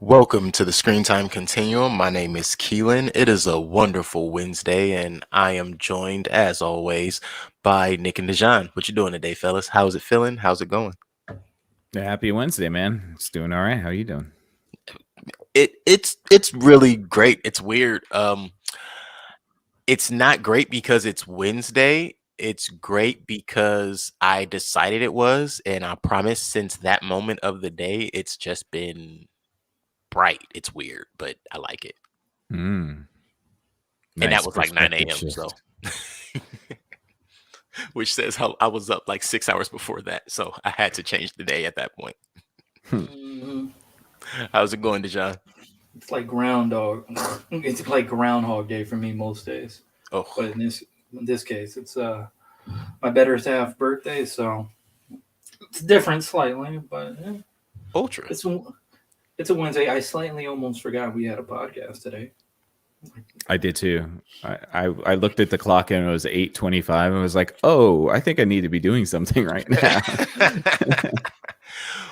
Welcome to the Screen Time Continuum. My name is Keelan. It is a wonderful Wednesday, and I am joined, as always, by Nick and Dejan. What you doing today, fellas? How's it feeling? How's it going? Happy Wednesday, man. It's doing all right. How you doing? It's really great. It's weird. It's not great because it's Wednesday. It's great because I decided it was, and I promise since that moment of the day, it's just been bright. It's weird, but I like it. Mm, And that nice was like 9 perspective a.m. So, shift. which says how I was up like 6 hours before that. So I had to change the day at that point. Hmm. Mhm. How's it going, Dejan? It's like groundhog. It's like Groundhog Day for me most days. Oh, But in this case, it's my better half birthday, so it's different slightly. But ultra. it's a- it's a Wednesday. I slightly almost forgot we had a podcast today. I did too. I looked at the clock and it was 8:25. I was like, oh, I think I need to be doing something right now.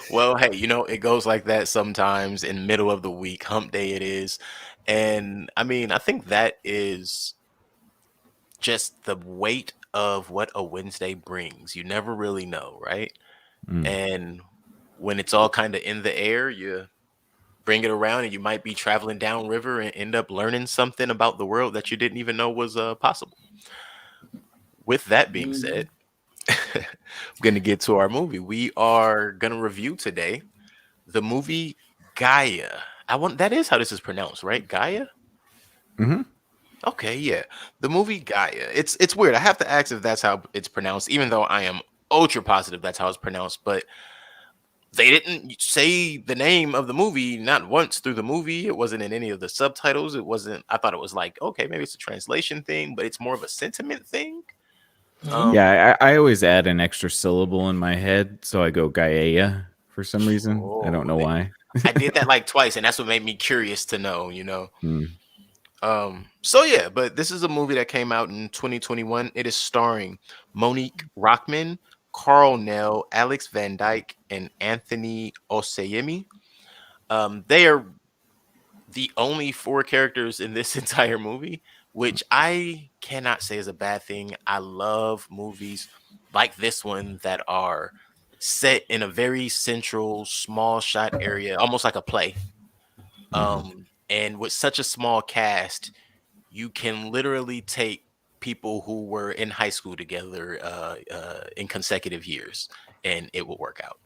Well, hey, it goes like that sometimes in middle of the week, hump day it is. And I mean, I think that is just the weight of what a Wednesday brings. You never really know, right? Mm. And when it's all kind of in the air, you bring it around and you might be traveling downriver and end up learning something about the world that you didn't even know was possible. With that being Mhm. said, we're going to get to our movie. We are going to review today the movie Gaia. That is how this is pronounced, right? Gaia? Hmm. Okay, yeah. The movie Gaia. It's weird. I have to ask if that's how it's pronounced, even though I am ultra positive that's how it's pronounced, but they didn't say the name of the movie not once through the movie. It wasn't in any of the subtitles. It wasn't. I thought it was like, okay, maybe it's a translation thing, but it's more of a sentiment thing. Mhm. Um, Yeah, I always add an extra syllable in my head, so I go Gaia for some reason. I don't oh, know why. I did that like twice, and that's what made me curious to know. Mm. So yeah, but this is a movie that came out in 2021. It is starring Monique Rockman, Carl Nell, Alex Van Dyke, and Anthony Oseyemi. They are the only four characters in this entire movie, which I cannot say is a bad thing. I love movies like this one that are set in a very central, small shot area, almost like a play. Hmm. And with such a small cast, you can literally take people who were in high school together in consecutive years, and it will work out.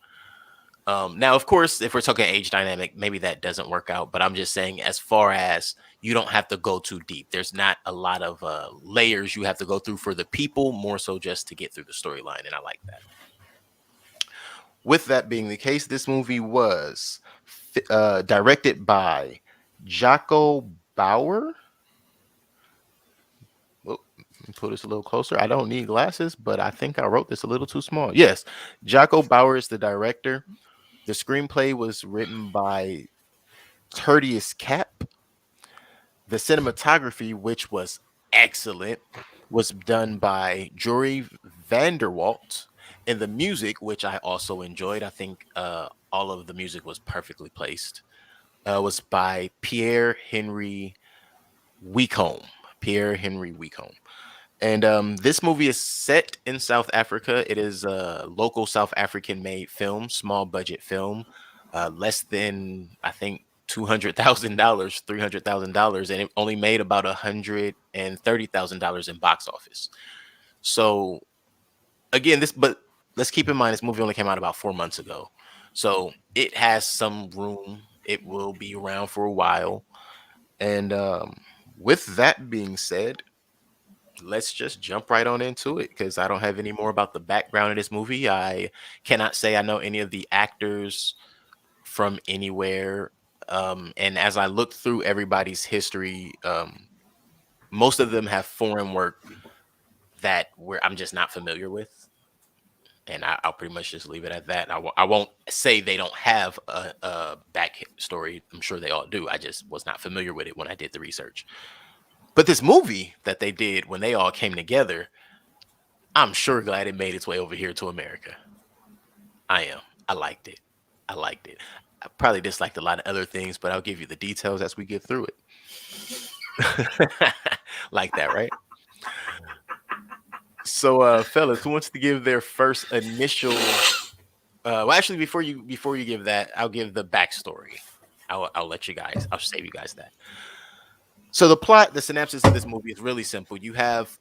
Now, of course, if we're talking age dynamic, maybe that doesn't work out. But I'm just saying, as far as you don't have to go too deep, there's not a lot of layers you have to go through for the people, more so just to get through the storyline. And I like that. With that being the case, this movie was directed by Jaco Bauer. Well, let me put this a little closer. I don't need glasses, but I think I wrote this a little too small. Yes, Jaco Bauer is the director. The screenplay was written by Tertius Cap. The cinematography, which was excellent, was done by Jory Vanderwalt. And the music, which I also enjoyed, I think all of the music was perfectly placed, was by Pierre Henry Weecombe. Pierre Henry Weecombe. And this movie is set in South Africa. It is a local South African made film, small budget film, less than I think $200,000, $300,000, and it only made about $130,000 in box office. So again, but let's keep in mind this movie only came out about 4 months ago, so it has some room. It will be around for a while, and with that being said, let's just jump right on into it because I don't have any more about the background of this movie. I cannot say I know any of the actors from anywhere. And as I looked through everybody's history, most of them have foreign work that I'm just not familiar with. And I'll pretty much just leave it at that. I won't say they don't have a back story. I'm sure they all do. I just was not familiar with it when I did the research. But this movie that they did when they all came together, I'm sure glad it made its way over here to America. I am. I liked it. I liked it. I probably disliked a lot of other things, but I'll give you the details as we get through it. Like that, right? So, fellas, who wants to give their first initial? Well, actually, before you give that, I'll give the backstory. I'll let you guys. I'll save you guys that. So the plot, the synopsis of this movie is really simple. You have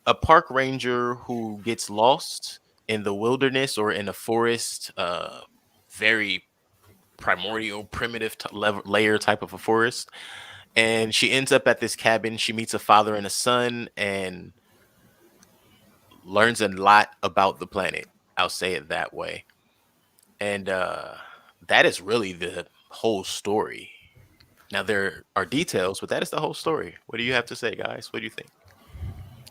a park ranger who gets lost in the wilderness or in a forest, very primordial, primitive layer type of a forest, and she ends up at this cabin. She meets a father and a son, and learns a lot about the planet. I'll say it that way. And that is really the whole story. Now there are details, but that is the whole story. What do you have to say, guys? What do you think?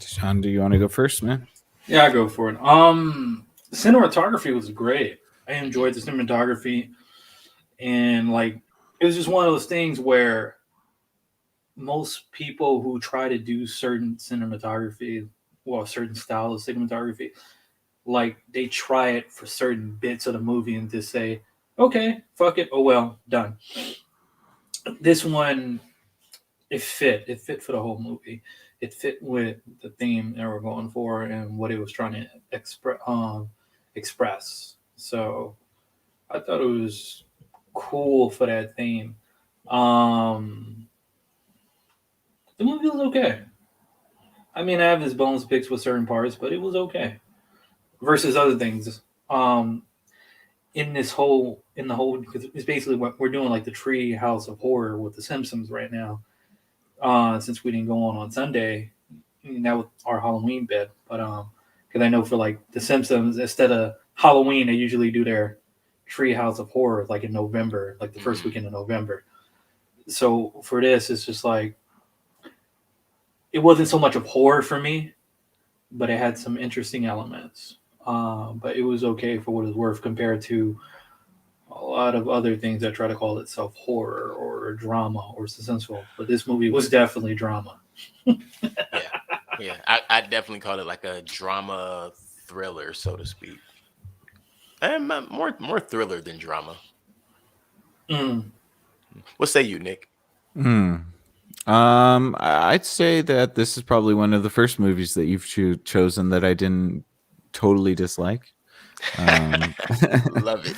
Sean, do you want to go first, man? Yeah, I go for it. Cinematography was great. I Hmm. enjoyed the cinematography, and like it was just one of those things where most people who try to do certain cinematography, well, a certain style of cinematography, like they try it for certain bits of the movie and just say, okay, fuck it, oh well, done. This one, it fit. It fit for the whole movie. It fit with the theme they were going for and what it was trying to express. So I thought it was cool for that theme. Um, the movie was okay. I mean, I have his bones picks with certain parts, but it was okay versus other things. Um, in the whole, because it's basically what we're doing, like the tree house of horror with the Simpsons right now. Since we didn't go on Sunday, and that was our Halloween bit. But because I know for like the Simpsons, instead of Halloween, they usually do their tree house of horror like in November, like the first Hmm. weekend of November. So for this, it's just like it wasn't so much of horror for me, but it had some interesting elements. But it was okay for what it's worth compared to a lot of other things that try to call itself horror or drama or suspenseful. But this movie was definitely drama. Yeah, yeah. I definitely call it like a drama thriller, so to speak, and more thriller than drama. Mm. What say you, Nick? Hmm. I'd say that this is probably one of the first movies that you've chosen that I didn't totally dislike. Um, Love it.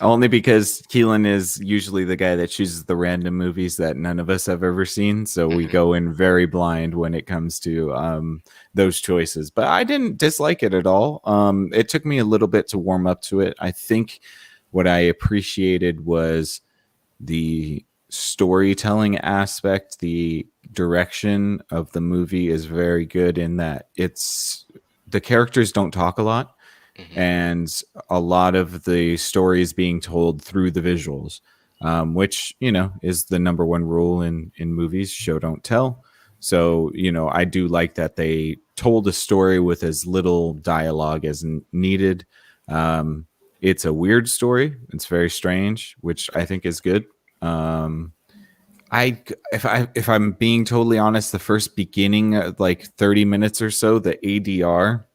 Only because Keelan is usually the guy that chooses the random movies that none of us have ever seen, so we Hmm. go in very blind when it comes to those choices. But I didn't dislike it at all. It took me a little bit to warm up to it. I think what I appreciated was the storytelling aspect, the direction of the movie is very good in that it's the characters don't talk a lot, Hmm. and a lot of the story is being told through the visuals, which is the number one rule in movies: show don't tell. So I do like that they told a story with as little dialogue as needed. Um, it's a weird story. It's very strange, which I think is good. Um, if I'm being totally honest, the first beginning, like 30 minutes or so, the ADR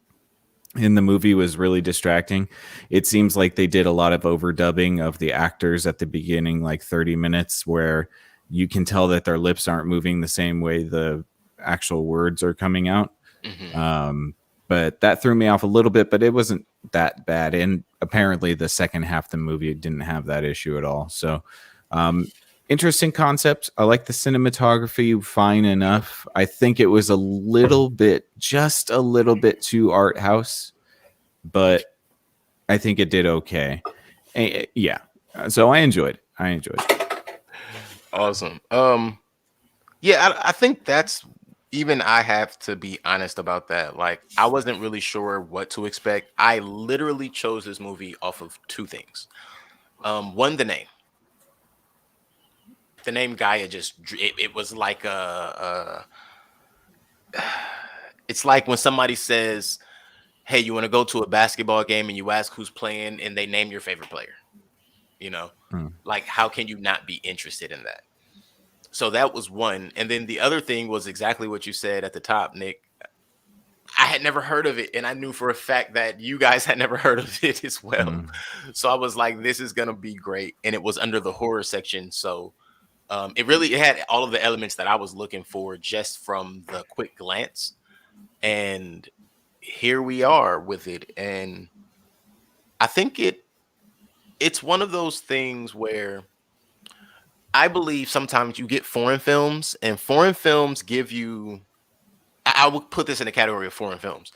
in the movie was really distracting. It seems like they did a lot of overdubbing of the actors at the beginning, like 30 minutes, where you can tell that their lips aren't moving the same way the actual words are coming out. Hmm. Um, but that threw me off a little bit, but it wasn't that bad. And apparently, the second half of the movie didn't have that issue at all. So, um, interesting concept. I like the cinematography, fine enough. I think it was a little bit, just a little bit too art house, but I think it did okay. Yeah. So I enjoyed it. I enjoyed it. Awesome. Yeah, I think that's even I have to be honest about that. Like, I wasn't really sure what to expect. I literally chose this movie off of two things. One, the name Gaia just it was like it's like when somebody says, "Hey, you want to go to a basketball game?" and you ask who's playing, and they name your favorite player. You know, Mm. like how can you not be interested in that? So that was one, and then the other thing was exactly what you said at the top, Nick. I had never heard of it, and I knew for a fact that you guys had never heard of it as well. Mm. So I was like, "This is gonna be great," and it was under the horror section, so it had all of the elements that I was looking for just from the quick glance, and here we are with it. And I think it's one of those things where I believe sometimes you get foreign films, and foreign films give you. I would put this in the category of foreign films.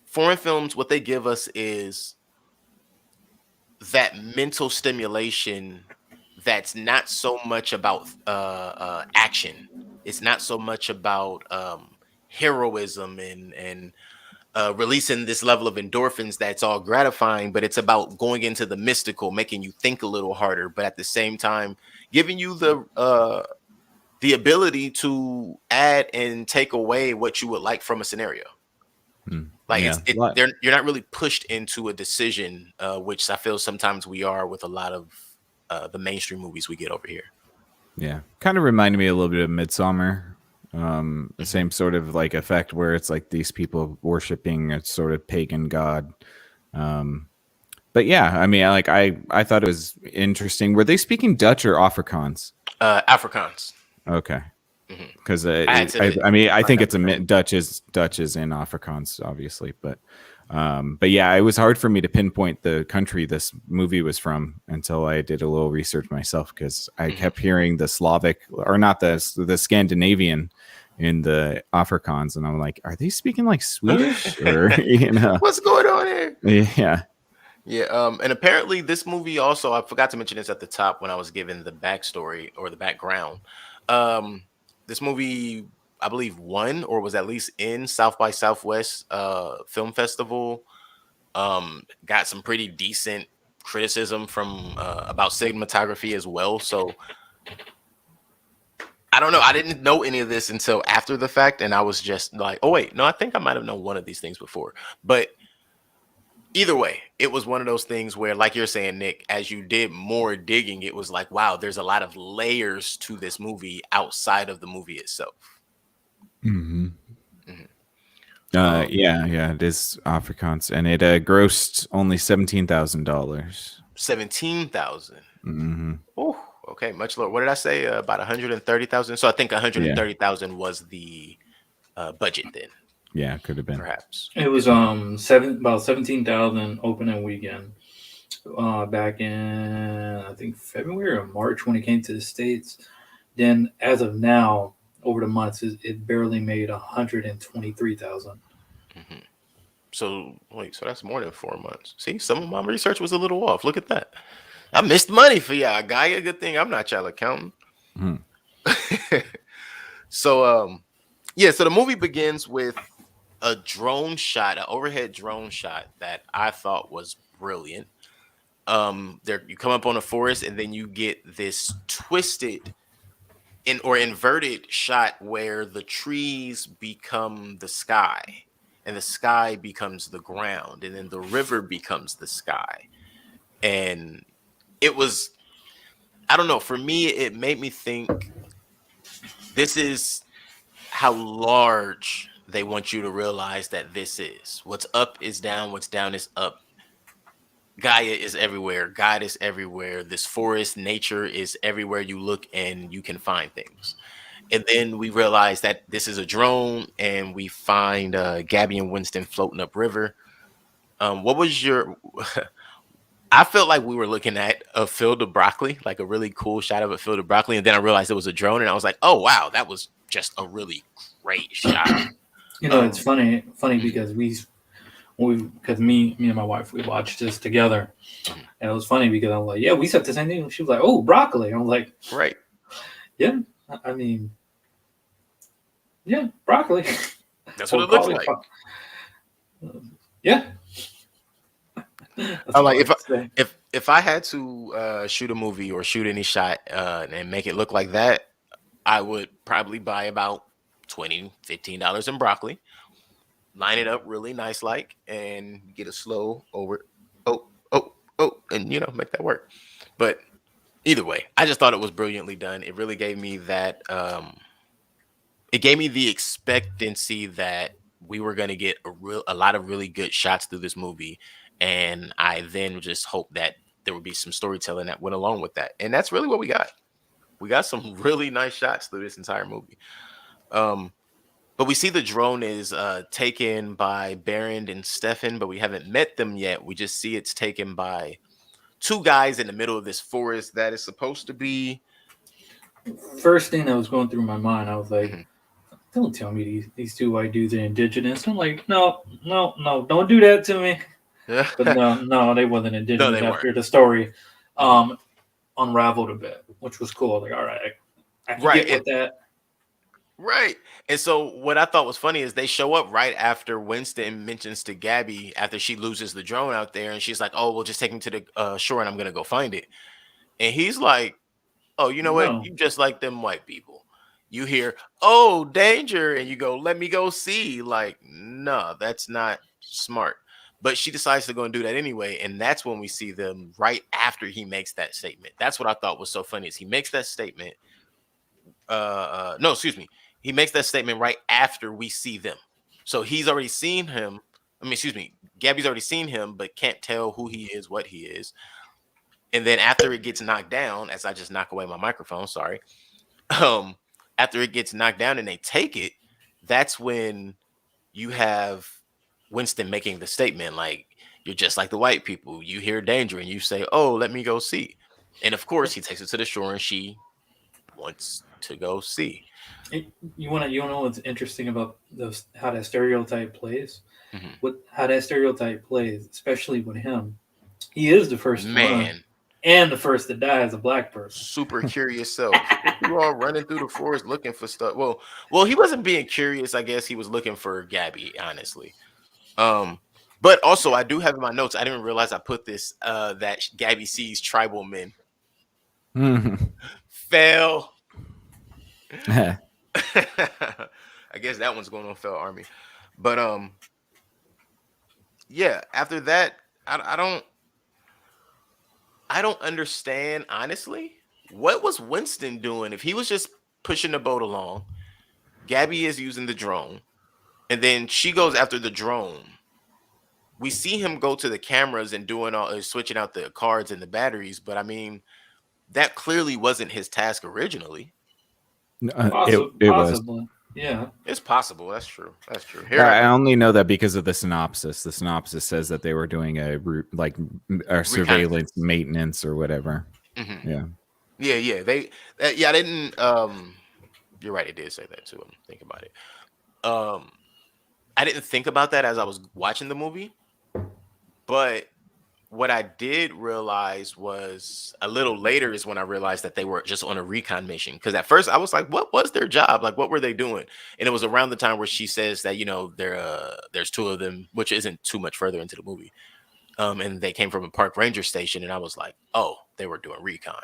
Foreign films, what they give us is that mental stimulation that's not so much about action. It's not so much about heroism and releasing this level of endorphins that's all gratifying, but it's about going into the mystical, making you think a little harder, but at the same time giving you the ability to add and take away what you would like from a scenario. Mm. Like Yeah. you're not really pushed into a decision, which I feel sometimes we are with a lot of the mainstream movies we get over here. Yeah. Kind of reminded me a little bit of Midsummer. The Mhm. same sort of like effect where it's like these people worshiping a sort of pagan god. Um, but yeah, I mean, I thought it was interesting. Were they speaking Dutch or Afrikaans? Afrikaans. Okay, Mhm. because I had to I mean, I find think out it's the same. Dutch is in Afrikaans, obviously, but yeah, it was hard for me to pinpoint the country this movie was from until I did a little research myself because I Mhm. kept hearing the Slavic or not the Scandinavian in the Afrikaans, and I'm like, are they speaking like Swedish or you know? What's going on here? Yeah. Yeah, and apparently this movie also, I forgot to mention this at the top when I was given the backstory or the background. Um, this movie, I believe, won or was at least in South by Southwest Film Festival. Got some pretty decent criticism from about cinematography as well. So I don't know. I didn't know any of this until after the fact, and I was just like, "Oh wait, no, I think I might have known one of these things before." But either way, it was one of those things where, like you're saying, Nick, as you did more digging, it was like, wow, there's a lot of layers to this movie outside of the movie itself. Hmm. Mhm. Um, Yeah, it is Afrikaans, and it grossed only $17,000. 17,000. Hmm. Oh, okay, much lower. What did I say? About 130,000. So I think Yeah, 130,000 was the budget then, yeah, it could have been. perhaps. It was about 17,000 opening weekend. Back in I think February or March when it came to the states. Then as of now, over the months, it barely made 123,000. Hmm. So wait, so that's more than 4 months. See, some of my research was a little off. Look at that. I missed money for y'all, Gaia. Good thing I'm not y'all accountant. Hmm. So yeah, so the movie begins with a drone shot, an overhead drone shot that I thought was brilliant. There you come up on a forest and then you get this twisted in or inverted shot where the trees become the sky and the sky becomes the ground and then the river becomes the sky. And it was, I don't know, for me it made me think this is how large they want you to realize that this is. What's up is down, what's down is up. Gaia is everywhere, God is everywhere. This forest, nature is everywhere you look and you can find things. And then we realize that this is a drone and we find Gabby and Winston floating upriver. What was your I felt like we were looking at a field of broccoli, like a really cool shot of a field of broccoli, and then I realized it was a drone, and I was like, "Oh wow, that was just a really great shot." You know, it's Um, funny mhm, because because me and my wife we watched this together, mhm. and it was funny because I'm like, yeah, we said the same thing. She was like, oh, broccoli. I'm like, Right. yeah, I mean, yeah, broccoli, That's what or it looks like. yeah, that's I'm all like, I can say. if I had to shoot a movie or shoot any shot and make it look like that, I would probably buy about $15 in broccoli, line it up really nice like, and get a slow over oh, oh, oh, and make that work. But either way, I just thought it was brilliantly done. It really gave me that it gave me the expectancy that we were going to get a lot of really good shots through this movie, and I then just hoped that there would be some storytelling that went along with that, and that's really what we got. We got some really nice shots through this entire movie. Um, but we see the drone is taken by Baron and Stefan, but we haven't met them yet. We just see it's taken by two guys in the middle of this forest that is supposed to be. First thing that was going through my mind, I was like, Mhm. don't tell me these two white dudes are indigenous. I'm like, no, no, no, don't do that to me. But no, no, they wasn't No, indigenous they weren't. after the story Mhm. unraveled a bit, which was cool. Like, all right, I can Right. get with that. Right. And so what I thought was funny is they show up right after Winston mentions to Gabby after she loses the drone out there, and she's like, "Oh, we'll just take him to the shore and I'm going to go find it." And he's like, "Oh, you know what? No, You just like them white people. You hear, 'Oh, danger,' and you go, 'Let me go see.' Like, no, that's not smart." But she decides to go and do that anyway, and that's when we see them right after he makes that statement. That's what I thought was so funny is he makes that statement no, excuse me. He makes that statement right after we see them. So he's already seen him. I mean, excuse me. Gabby's already seen him, but can't tell who he is, what he is. And then after it gets knocked down, as I just knock away my microphone, sorry. Um, After it gets knocked down and they take it, that's when you have Winston making the statement like, "You're just like the white people. You hear danger and you say, 'Oh, let me go see.'" And of course, he takes it to the shore and she wants to go see. you wanna know what's interesting about those how that stereotype plays? Mhm. What how that stereotype plays, especially with him. He is the first to run Man, and the first to die as a black person. super curious self. What you all running through the forest looking for stuff? Well, he wasn't being curious. I guess he was looking for Gabby, honestly. Um, but also I do have in my notes. I didn't realize I put this. That Gabby sees tribal men. Mhm. Fail. I guess that one's going on Fell Army. But yeah. After that, I don't. I don't understand honestly. What was Winston doing if he was just pushing the boat along? Gabby is using the drone, and then she goes after the drone. We see him go to the cameras and doing all switching out the cards and the batteries, but I mean that clearly wasn't his task originally. It was. Possibly, yeah. It's possible. That's true. That's true. Here I I go. only know that because of the synopsis. The synopsis says that they were doing a surveillance Reconnaissance. maintenance or whatever. Hmm. Yeah. Yeah, yeah. Yeah. I didn't. You're right. It did say that too. I'm thinking about it. Um, I didn't think about that as I was watching the movie, but what I did realize was a little later is when I realized that they were just on a recon mission. Because at first I was like, "What was their job? Like, what were they doing?" And it was around the time where she says that there's two of them, which isn't too much further into the movie. And they came from a park ranger station, and I was like, "Oh, they were doing recon."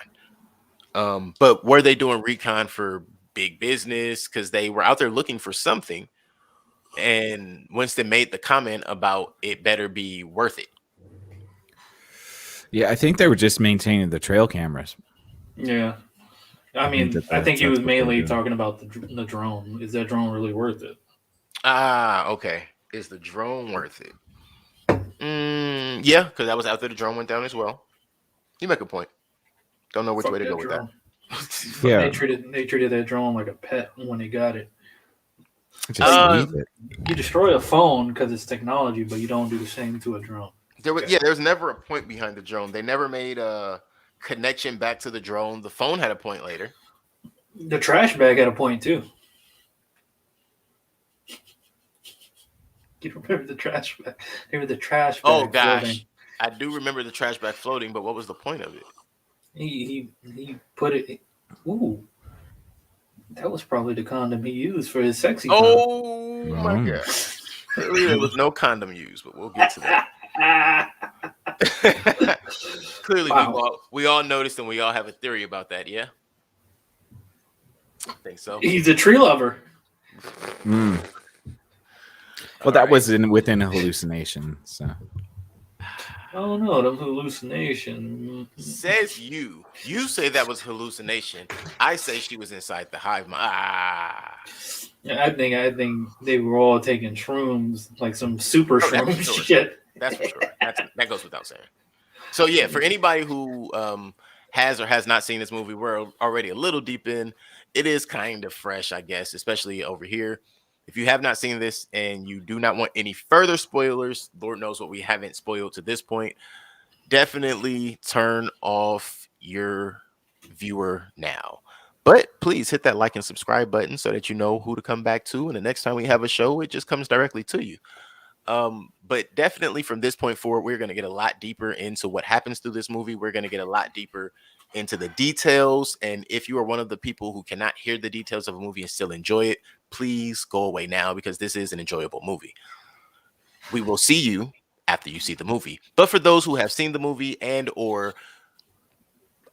But were they doing recon for big business? Because they were out there looking for something. And Winston made the comment about it better be worth it. Yeah, I think they were just maintaining the trail cameras. Yeah. I I think mean, I think he that's was what they were mainly doing. talking about the drone. Is that drone really worth it? Ah, okay. Is the drone worth it? Yeah, because that was after the drone went down as well. You make a point. Don't know which way Fuck to go that with that. drone. Fuck Yeah, They that drone. treated that drone like a pet when they got it. just Like Uh, leave it. you destroy a phone because it's technology, but you don't do the same to a drone. Okay. there was never a point behind the drone. They never made a connection back to the drone. The phone had a point later. The trash bag had a point too. You remember the trash bag? Remember the trash Oh bag floating? gosh, I do remember the trash bag floating, but what was the point of it? He put it. Ooh, that was probably the condom he used for his sexy time. Oh my Oh. gosh. Clearly there was no condom used, but we'll get to that. Clearly Wow, we all noticed and we all have a theory about that, yeah? Think so. he's a tree lover. Mm. Well, All that right. was within a hallucination. So Oh no, them hallucination. Says you. You say that was hallucination. I say she was inside the hive mind. Ah. Yeah, I think they were all taking shrooms, like some super Oh, that's shroom for sure. shit. That's for sure. That goes without saying. So yeah, for anybody who has or has not seen this movie, we're already a little deep in. It is kind of fresh, I guess, especially over here. If you have not seen this and you do not want any further spoilers, Lord knows what we haven't spoiled to this point, definitely turn off your viewer now. But please hit that like and subscribe button so that you know who to come back to. And the next time we have a show, it just comes directly to you. But definitely from this point forward, we're going to get a lot deeper into what happens through this movie. We're going to get a lot deeper into the details. And if you are one of the people who cannot hear the details of a movie and still enjoy it, please go away now because this is an enjoyable movie. We will see you after you see the movie. But for those who have seen the movie and or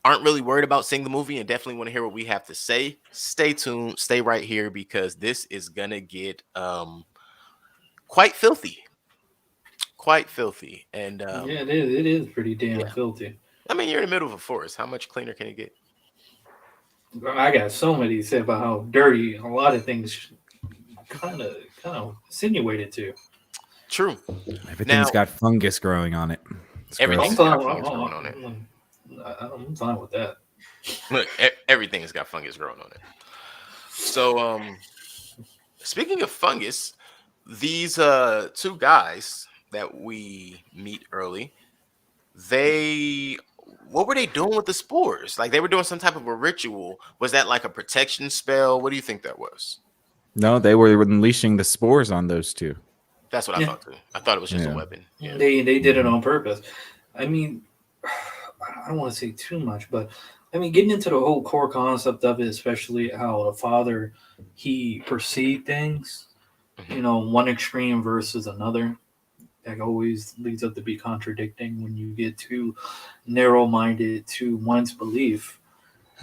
aren't really worried about seeing the movie and definitely want to hear what we have to say, stay tuned, stay right here because this is going to get quite filthy. Quite filthy. And Yeah, it is. It is pretty damn yeah. filthy. I mean, you're in the middle of a forest. How much cleaner can it get? I got so many to say about how dirty a lot of things kind of insinuated to. True. Everything's Now, got fungus growing on it. It's I'm everything's gross. got fine. fungus growing on it. I'm fine with that. Look, everything's got fungus growing on it. So, speaking of fungus, these two guys that we meet early, they what were they doing with the spores? Like they were doing some type of a ritual. Was that like a protection spell? What do you think that was? No, they were unleashing the spores on those two. That's what I Yeah, thought too. I thought it was just a Yeah. weapon. Yeah. they did it on purpose. I mean, I don't want to say too much, but I mean, getting into the whole core concept of it, especially how the father he perceived things, Mhm. one extreme versus another, that always leads up to be contradicting when you get too narrow-minded to one's belief.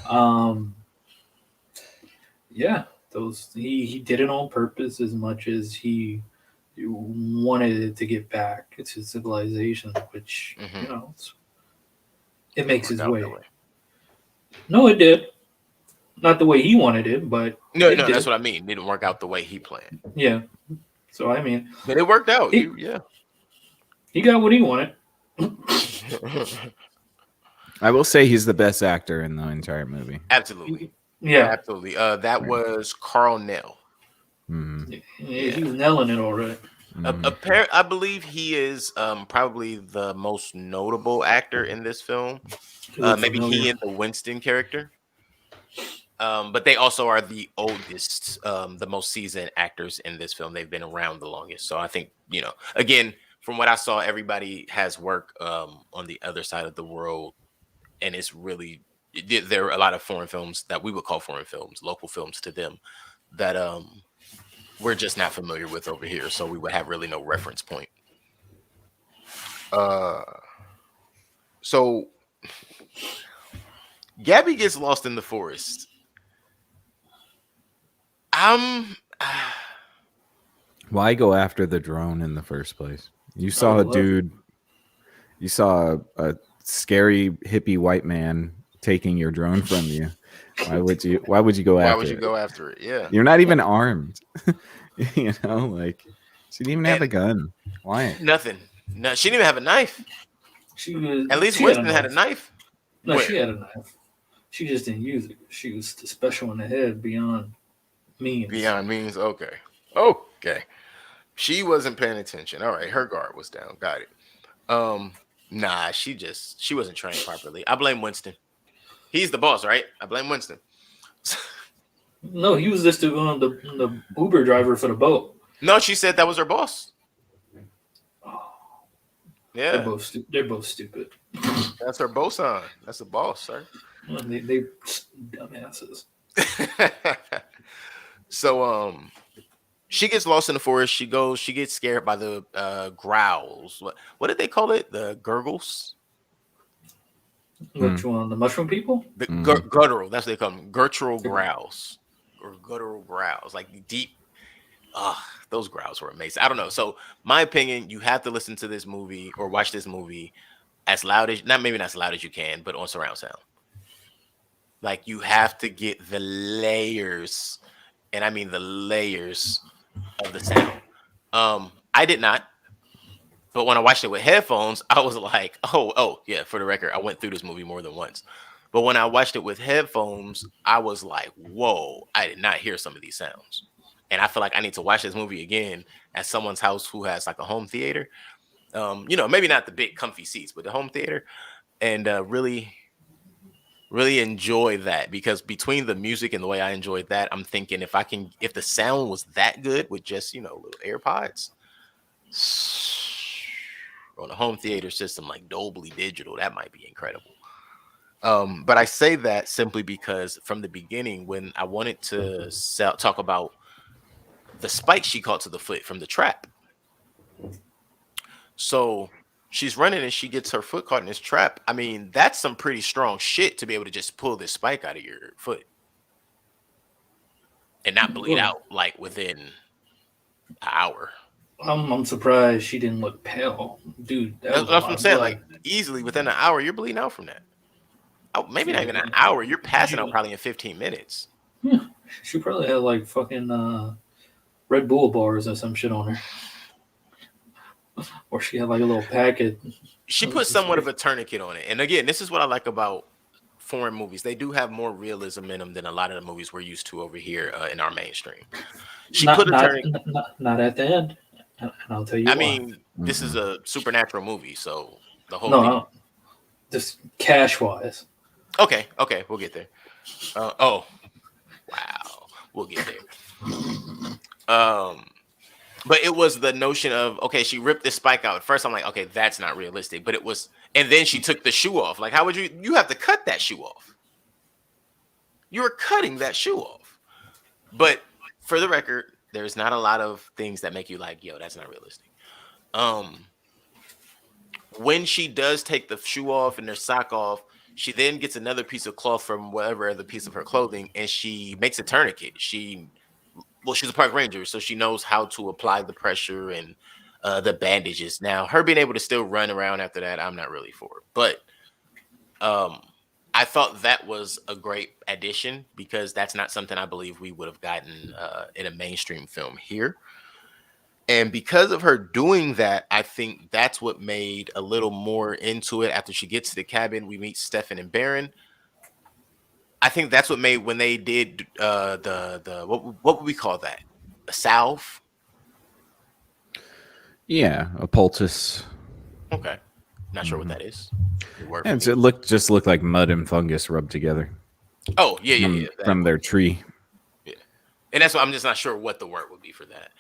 Um, yeah, those he did it on purpose as much as he wanted it to get back to civilization, which Mhm. it Didn't makes work his out that way. way. No, it did. Not the way he wanted it, but No, it no, that's did. what I mean. Didn't work out the way he planned, Yeah. So I mean, but it worked out. he Yeah. he got what he wanted. I will say he's the best actor in the entire movie. Absolutely. Yeah, Absolutely. That was Carl Nell. Mm-hmm. he Yeah. was nailing it already. Mm-hmm. I believe he is probably the most notable actor in this film. He looked Maybe familiar. he and the Winston character. But they also are the oldest, the most seasoned actors in this film. They've been around the longest. So I think, again, from what I saw, everybody has work on the other side of the world. And it's really, there are a lot of foreign films that we would call foreign films, local films to them, that we're just not familiar with over here. So we would have really no reference point. Uh, so Gabby gets lost in the forest. I'm. Why go after the drone in the first place? You I would saw have a loved it. dude, you saw a scary hippie white man taking your drone from you. Why would you go Why would after you it? go after it? Yeah. You're not even armed. Like she didn't even have a And gun. Why? nothing. No, she didn't even have a knife. At least She had a Winston had a knife. knife. No, she Where? had a knife. She just didn't use it. She was special in the head beyond means. Beyond means. Okay. Okay. She wasn't paying attention. All right. Her guard was down. Got it. Um. Nah. She wasn't trained properly. I blame Winston. He's the boss, right? I blame Winston. No, he was just the Uber driver for the boat. No, she said that was her boss. Oh, Yeah, they're both stupid. that's her boson. That's the boss, sir. They dumbasses. So she gets lost in the forest. She gets scared by the growls. What did they call it? The gurgles? Hmm. Which one? The mushroom people? The Mhm. guttural, that's what they call them. Guttural growls. Or guttural growls. Like deep. Ah, those growls were amazing. I don't know. So my opinion, you have to listen to this movie or watch this movie as loud as not maybe not as loud as you can, but on surround sound. Like you have to get the layers, and I mean the layers of the sound. I did not, but when I watched it with headphones, I was like, oh yeah. For the record, I went through this movie more than once. But when I watched it with headphones, I was like, whoa, I did not hear some of these sounds. And I feel like I need to watch this movie again at someone's house who has like a home theater. Maybe not the big comfy seats, but the home theater, and really enjoy that, because between the music and the way I enjoyed that, I'm thinking if the sound was that good with just little AirPods on a home theater system like Dolby Digital, that might be incredible. But I say that simply because from the beginning, when I wanted to talk about the spike she caught to the foot from the trap, so she's running and she gets her foot caught in this trap. I mean, that's some pretty strong shit to be able to just pull this spike out of your foot and not bleed Well, out like within an hour. I'm surprised she didn't look pale, dude. That was That's a what lot I'm of saying. Like blood. easily within an hour, you're bleeding out from that. Oh, maybe not Yeah, even an hour. You're passing out she, probably in 15 minutes. yeah, she probably had like fucking Red Bull bars or some shit on her, or she had like a little packet. She put somewhat of a tourniquet on it. And again, this is what I like about foreign movies. They do have more realism in them than a lot of the movies we're used to over here in our mainstream. She Not put a not tourniquet. not at the end, and I'll tell you I why. mean, this is a supernatural movie, so the whole No, thing. no, just cash wise. Okay, we'll get there. Oh, wow, we'll get there. Um, but it was the notion of, okay, she ripped this spike out. At first, I'm like, okay, that's not realistic. But it was, and then she took the shoe off. Like, how would you have to cut that shoe off? You're cutting that shoe off. But for the record, there's not a lot of things that make you like, yo, that's not realistic. Um, when she does take the shoe off and their sock off, she then gets another piece of cloth from whatever other piece of her clothing, and she makes a tourniquet. She's a park ranger, so she knows how to apply the pressure and the bandages. Now, her being able to still run around after that, I'm not really for. But um, I thought that was a great addition, because that's not something I believe we would have gotten in a mainstream film here. And because of her doing that, I think that's what made a little more into it. After she gets to the cabin, we meet Stefan and Baron. I think that's what made, when they did the what would we call that? A salve? Yeah, a poultice. Okay. Not sure what that is. Good word for And me. it looked like mud and fungus rubbed together Oh, yeah. from their tree. Yeah. And that's why I'm just not sure what the word would be for that.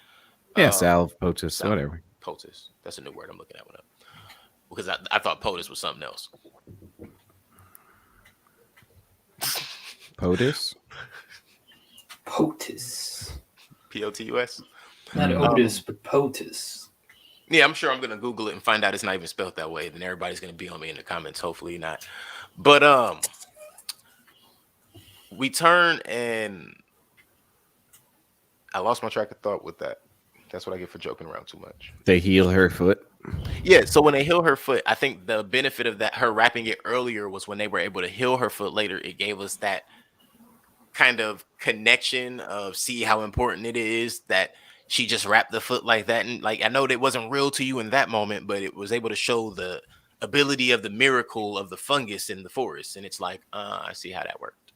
Yeah, salve, poultice, Salve. whatever. POTUS. That's a new word. I'm looking at one up. Because I thought POTUS was something else. POTUS? POTUS. POTUS. Not Otis, but POTUS. Yeah, I'm sure I'm gonna Google it and find out it's not even spelled that way. Then everybody's gonna be on me in the comments. Hopefully not. But we turn and I lost my track of thought with that. That's what I get for joking around too much. They heal her foot. Yeah, so when they heal her foot, I think the benefit of that, her wrapping it earlier, was when they were able to heal her foot later, it gave us that kind of connection of see how important it is that she just wrapped the foot like that. And like, I know that wasn't real to you in that moment, but it was able to show the ability of the miracle of the fungus in the forest. And it's like, I see how that worked.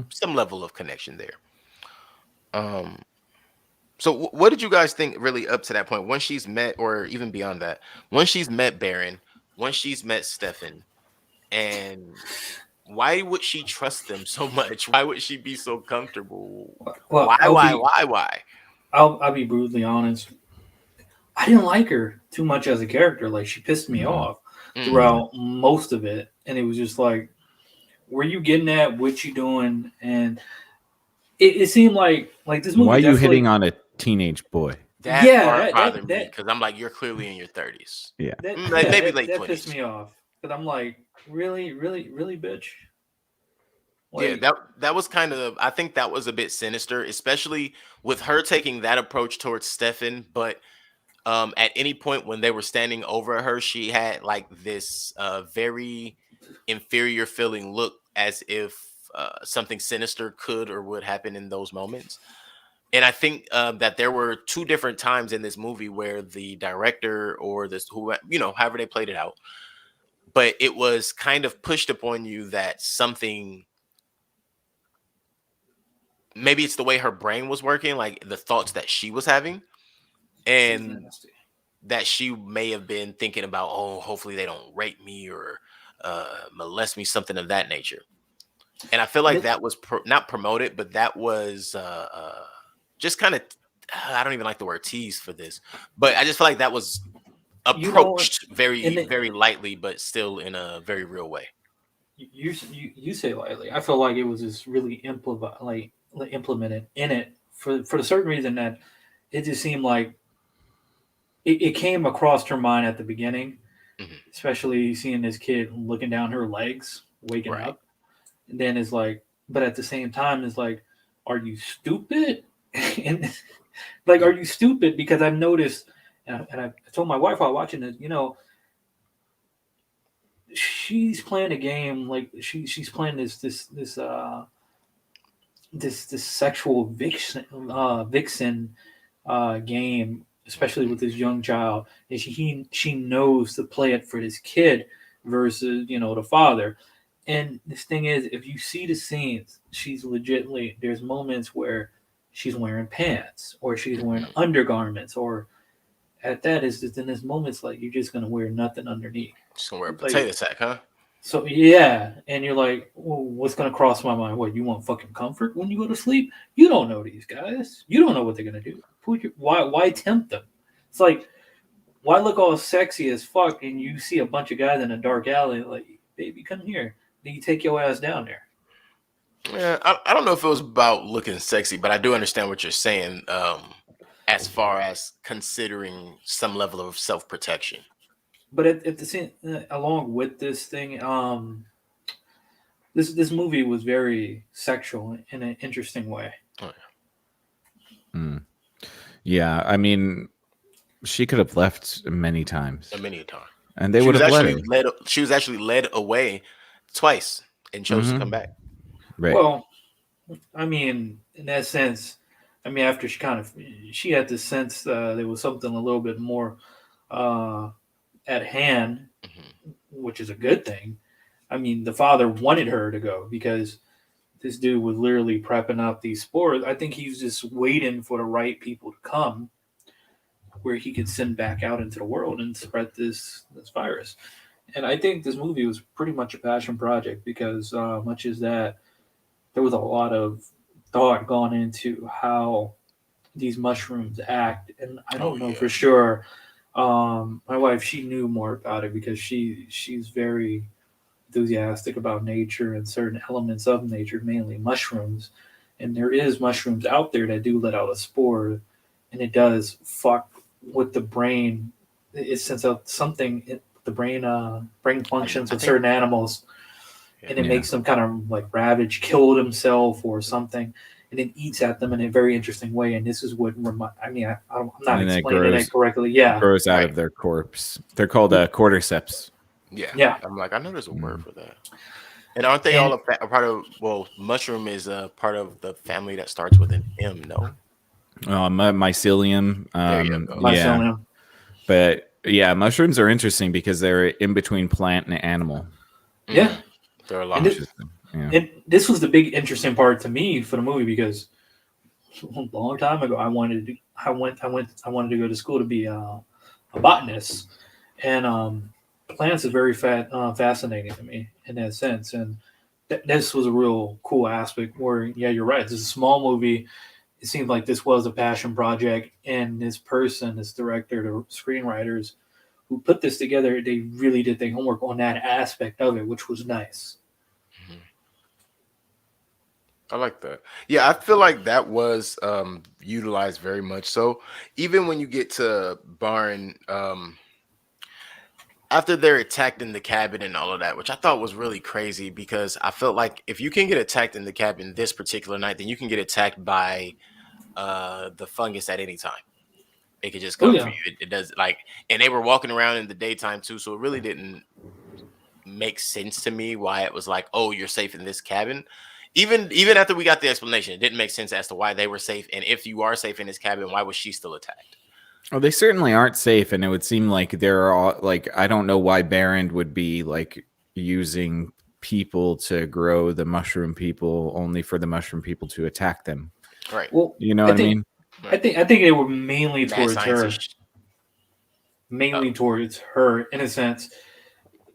Some level of connection there. So what did you guys think really up to that point, once she's met, or even beyond that, once she's met Baron, once she's met Stefan, and why would she trust them so much? Why would she be so comfortable? Well, Why? I'll be brutally honest. I didn't like her too much as a character. Like, she pissed me off throughout most of it, and it was just like, where you getting at? What you doing? And it seemed like this movie. Why are you hitting on a teenage boy? That part bothered me, because I'm like, you're clearly in your 30s. Yeah. Maybe late that 20s. pissed me off, because I'm like, really, bitch. Yeah, Like, that was kind of, I think that was a bit sinister, especially with her taking that approach towards Stefan. But at any point when they were standing over her, she had like this very inferior feeling look, as if something sinister could or would happen in those moments. And I think that there were two different times in this movie where the director or this who, however they played it out, but it was kind of pushed upon you that something, maybe it's the way her brain was working, like the thoughts that she was having, she's and nasty. that she may have been thinking about, oh, hopefully they don't rape me or molest me, something of that nature. And I feel like But that was not promoted, but that was just kind of, I don't even like the word tease for this, but I just feel like that was you know, approached and very, it, very lightly, but still in a very real way. you say lightly. I feel like it was just really implemented in it for the certain reason that it just seemed like it came across her mind at the beginning, Hmm. especially seeing this kid looking down her legs, waking Right. up, and then it's like, but at the same time, it's like, are you stupid? And like, are you stupid? Because I've noticed, and I told my wife while watching this, she's playing a game like she's playing this sexual vixen game, especially with this young child, and she knows to play it for this kid versus the father. And this thing is, if you see the scenes, she's legitimately, there's moments where she's wearing pants or she's wearing Hmm. undergarments, or at that is just in this moments like you're just gonna wear nothing underneath. Just gonna wear a Like, potato sack, huh? so yeah, and you're like, well, what's gonna cross my mind? What, you want fucking comfort when you go to sleep? You don't know these guys. You don't know what they're gonna do. Why tempt them? It's like, why look all sexy as fuck and you see a bunch of guys in a dark alley like, baby, come here. Then you take your ass down there. Yeah, I don't know if it was about looking sexy, but I do understand what you're saying. As far as considering some level of self protection. But at the same, along with this thing, this movie was very sexual in an interesting way. Hmm. Yeah, I mean, she could have left many A times, many time. and they would have let her. She was actually led away twice and chose to come Hmm. back. Right. Well, I mean, in that sense, I mean, after she had this sense there was something a little bit more uh, at hand, Hmm. which is a good thing. I mean, the father wanted her to go because this dude was literally prepping up these spores. I think he's just waiting for the right people to come where he could send back out into the world and spread this virus. And I think this movie was pretty much a passion project because much as that, there was a lot of thought gone into how these mushrooms act, and I Oh don't know yeah. for sure. My wife, she knew more about it because she's very enthusiastic about nature and certain elements of nature, mainly mushrooms. And there is mushrooms out there that do let out a spore, and it does fuck with the brain. It sends out something. The brain functions I with think certain animals, yeah. and it Yeah. makes them kind of like ravage, kill themselves or something, and then eats at them in a very interesting way. And this is what I mean, I'm And not then it explaining it grows correctly. Yeah, grows out Right. of their corpse. They're called cordyceps. Yeah. yeah, I'm like, I know there's a word Mm. for that. And aren't they all and a part of, well, mushroom is a part of the family that starts with an M, no? Mycelium. There you go. Yeah, mycelium. but yeah, mushrooms are interesting because they're in between plant and animal. Yeah, Hmm. They're and alive. Interesting. Yeah. and this was the big interesting part to me for the movie because a long time ago I wanted to go to school to be a botanist, and plants is very fascinating to me in that sense. And this was a real cool aspect where, yeah, you're right. This is a small movie. It seemed like this was a passion project, and this person, this director, the screenwriters who put this together, they really did their homework on that aspect of it, which was nice. Mhm. I like that. Yeah, I feel like that was utilized very much. So even when you get to Barn, after they're attacked in the cabin and all of that, which I thought was really crazy because I felt like if you can get attacked in the cabin this particular night, then you can get attacked by the fungus at any time. It could just Oh come for yeah. you. It does like, and they were walking around in the daytime too, so it really didn't make sense to me why it was like, oh, you're safe in this cabin. Even after we got the explanation, it didn't make sense as to why they were safe. And if you are safe in this cabin, why was she still attacked? Well, they certainly aren't safe, and it would seem like there are like I don't know why Barron would be like using people to grow the mushroom people only for the mushroom people to attack them. Right. Well, You know I what I think mean? I think they were mainly Mad towards her, scientist. mainly towards her in a sense,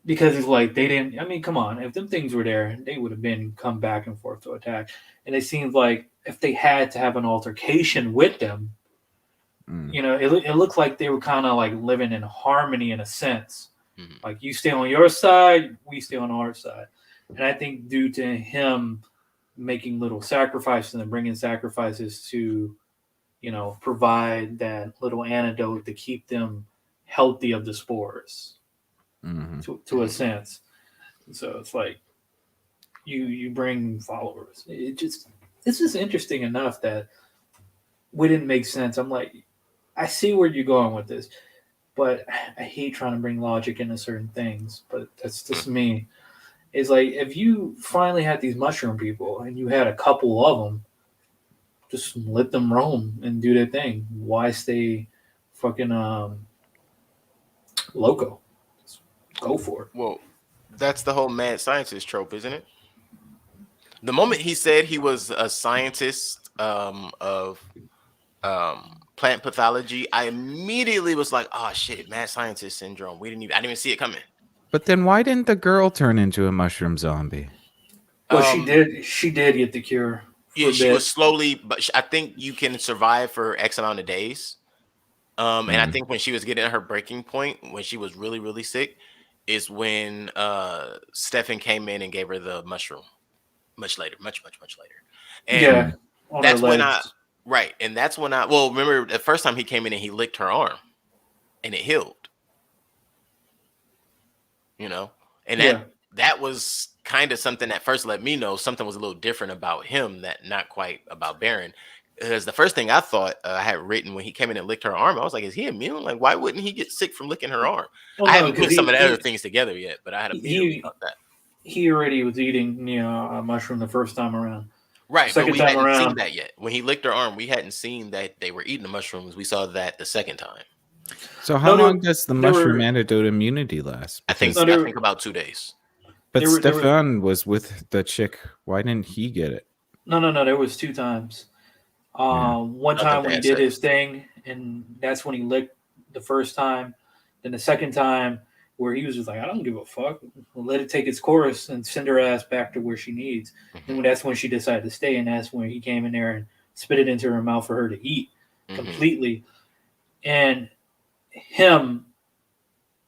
because it's like they didn't. I mean, come on, if them things were there, they would have been come back and forth to attack. And it seems like if they had to have an altercation with them, Mm. it looked like they were kind of like living in harmony in a sense. Mhm. Like you stay on your side, we stay on our side. And I think due to him making little sacrifices and bringing sacrifices to, provide that little antidote to keep them healthy of the spores, Mhm. to a sense. So it's like you bring followers. It's just interesting enough that we didn't make sense. I'm like, I see where you're going with this, but I hate trying to bring logic into certain things. But that's just me. It's like if you finally had these mushroom people and you had a couple of them, just let them roam and do their thing. Why stay fucking loco? Just go for it. Well, that's the whole mad scientist trope, isn't it? The moment he said he was a scientist of plant pathology, I immediately was like, "Oh shit, mad scientist syndrome." I didn't even see it coming. But then why didn't the girl turn into a mushroom zombie? Well, Um, she did get the cure for yeah, a she was bit. slowly, but I think you can survive for X amount of days. And I Mm. think when she was getting her breaking point, when she was really, really sick, is when Stefan came in and gave her the mushroom. Much later, much, much, much later, and Yeah, Mm. on her that's when I legs. right, and that's when I well remember the first time he came in and he licked her arm, and it healed. You know, and Yeah. that was kind of something that first let me know something was a little different about him, that not quite about Baron. Because the first thing I thought I had written when he came in and licked her arm, I was like, "Is he immune? Like, why wouldn't he get sick from licking her arm?" Well, I no, haven't because put some of the other things together yet, but I had immediately he thought that. he already was eating a mushroom the first time around. Right, but Second we time hadn't seen around, that yet. When he licked her arm, we hadn't seen that they were eating the mushrooms. We saw that the second time. So how no, long does the there mushroom were antidote immunity last? I think no, Because I there think about 2 days. but there were Stefan was with the chick. Why didn't he get it? no. There was two times. Yeah. One I thought time they when he had did sex. his thing, and that's when he licked the first time. Then the second time, where he was just like, I don't give a fuck. Let it take its course and send her ass back to where she needs. Hmm. And that's when she decided to stay, and that's when he came in there and spit it into her mouth for her to eat Hmm. completely. And him,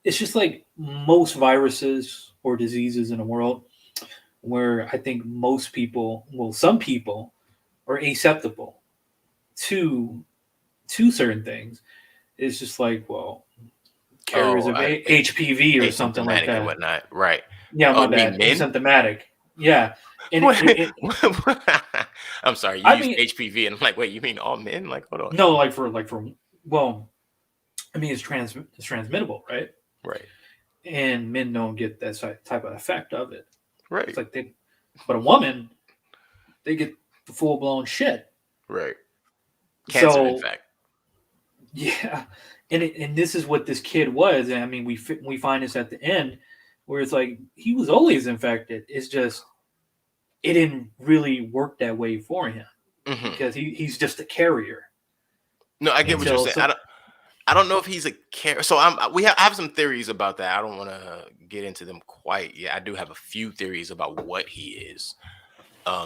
it's just like most viruses or diseases in the world, where I think most people, well, some people are acceptable to certain things. It's just like, well, carriers Oh, of HPV or something like asymptomatic and that. whatnot. Right. Yeah, Oh, my you mean bad. men? Asymptomatic. Yeah, and Wait, I'm sorry. You I used mean, HPV, and I'm like, wait, you mean all men? Like, hold on. no, like for well, I mean, it's transmittable, right? Right. And men don't get that type of effect of it. It's Right. like but a woman, they get the full blown shit. Right. Cancer, in So fact. yeah, and this is what this kid was. And I mean, we find this at the end where it's like he was always infected. It's just it didn't really work that way for him Hmm. because he's just a carrier No, I get what you're until saying. some. I don't know if he's a care. So I have some theories about that. I don't want to get into them quite yet. I do have a few theories about what he is.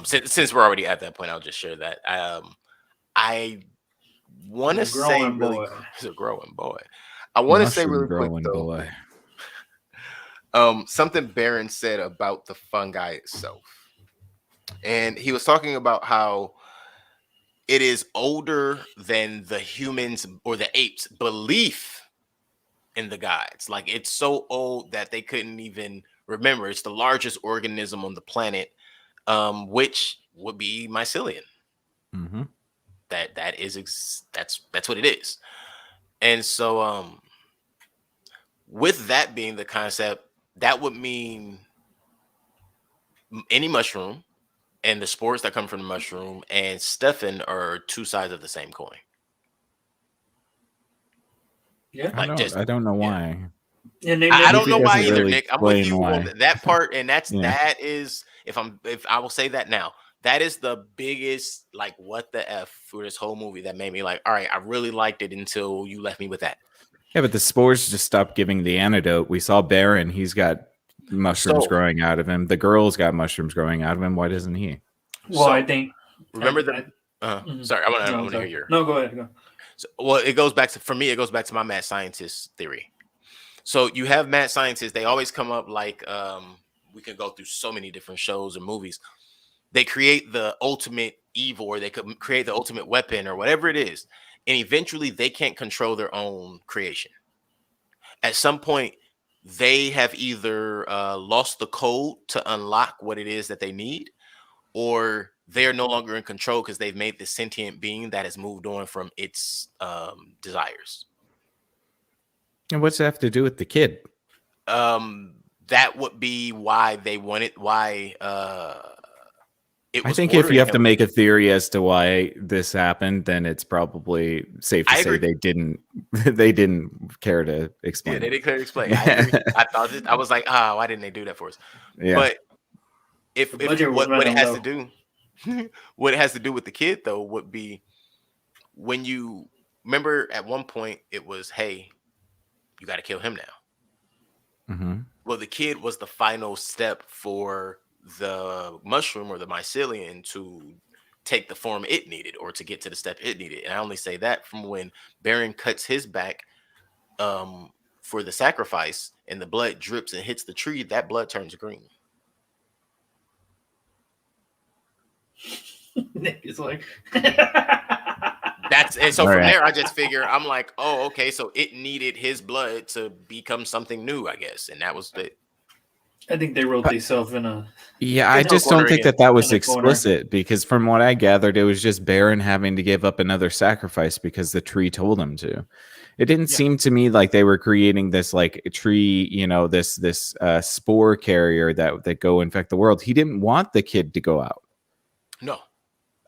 Since we're already at that point, I'll just share that. I want He's to a say growing really boy. quick, he's a growing boy. I want to say Mushroom really quick growing though, boy. something Barron said about the fungi itself, and he was talking about how it is older than the humans or the apes' belief in the gods. Like it's so old that they couldn't even remember. It's the largest organism on the planet, which would be mycelium. Mm-hmm. That's what it is. And so with that being the concept, that would mean any mushroom and the spores that come from the mushroom and Stefan are two sides of the same coin. Yeah. Like just I don't know yeah. why. And they I never don't Movie know why doesn't did. either, really Nick. I'm with explain you on why. that part, and Yeah. that is if I will say that now, that is the biggest like what the f for this whole movie that made me like, all right, I really liked it until you left me with that. Yeah, but the spores just stopped giving the antidote. We saw Baron; he's got mushrooms So growing out of him. The girl's got mushrooms growing out of him. Why doesn't he? Well, I so think. remember the Mhm. sorry, I No, want to hear sorry. your No, go ahead. Go. so, well, it goes back to for me, it goes back to my mad scientist theory. So you have mad scientists, they always come up like we can go through so many different shows or movies. They create the ultimate evil or they could create the ultimate weapon or whatever it is. And eventually they can't control their own creation. At some point, they have either lost the code to unlock what it is that they need, or they are no longer in control because they've made this sentient being that has moved on from its desires. And what's that have to do with the kid? That would be why they wanted why it I was think if you ordering have to him. make a theory as to why this happened, then it's probably safe to I say agree. they didn't they didn't care to Yeah, explain they it. didn't clearly explain. I agree. I thought this, I was like, why didn't they do that for us? Yeah. But The if budget was what it running has low. to do, what it has to do with the kid though would be when you remember at one point it was, hey, you got to kill him now. Mm-hmm. Well, the kid was the final step for the mushroom or the mycelium to take the form it needed or to get to the step it needed. And I only say that from when Baron cuts his back um for the sacrifice and the blood drips and hits the tree, that blood turns green. Nick is like. That's and so All from right. there I just figure I'm like, oh, okay, so it needed his blood to become something new, I guess. And that was the I think they wrote themselves in a Yeah, I no just don't corner think again. that was in a corner. explicit because from what I gathered, it was just Baron having to give up another sacrifice because the tree told him to. It didn't Yeah. seem to me like they were creating this like tree, this spore carrier that go infect the world. He didn't want the kid to go out. No.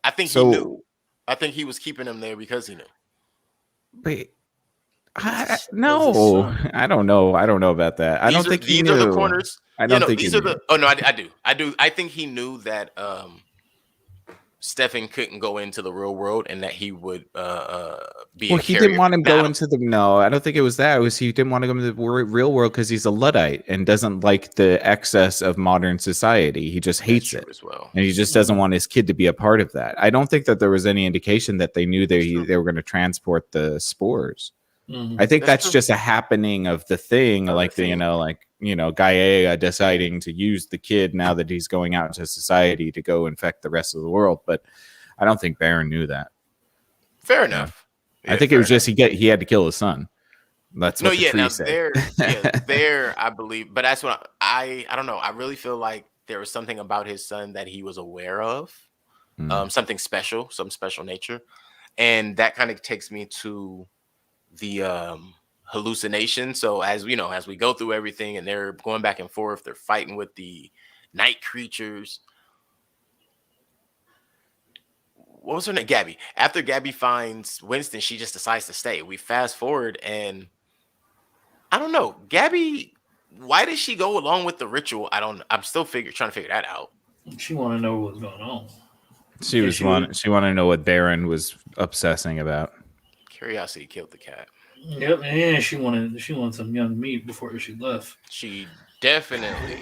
I think he knew. So, I think he was keeping him there because he knew. wait, That's his no, son. I don't know. I don't know about that. I don't think he These are the knew. corners. I You don't know, think he these are knew. the oh no, I do. I do. I think he knew that Stefan couldn't go into the real world and that he would be Well, a he carrier didn't for want him battle. going to the. No, I don't think it was that. It was he didn't want to go into the real world because he's a Luddite and doesn't like the excess of modern society. He just That's hates true it, as well. and he just doesn't want his kid to be a part of that. I don't think that there was any indication that they knew That's true. they were going to transport the spores. Mhm. I think That's that's true. just a happening of the thing, Of the like thing. Gaia deciding to use the kid now that he's going out into society to go infect the rest of the world. But I don't think Baron knew that. Fair Yeah. enough. I think it was just he had to kill his son. That's No, what the yeah, now tree said. there I believe, but that's what I don't know. I really feel like there was something about his son that he was aware of, something special, some special nature, and that kind of takes me to the hallucination. So as you know, as we go through everything and they're going back and forth, they're fighting with the night creatures. What was her name? Gabby. After Gabby finds Winston, she just decides to stay. We fast forward and I don't know. Gabby, why did she go along with the ritual? I'm still trying to figure that out. She want to know what's going on. She wanted to know what Baron was obsessing about. Curiosity killed the cat. Yep, and she wanted some young meat before she left. She definitely.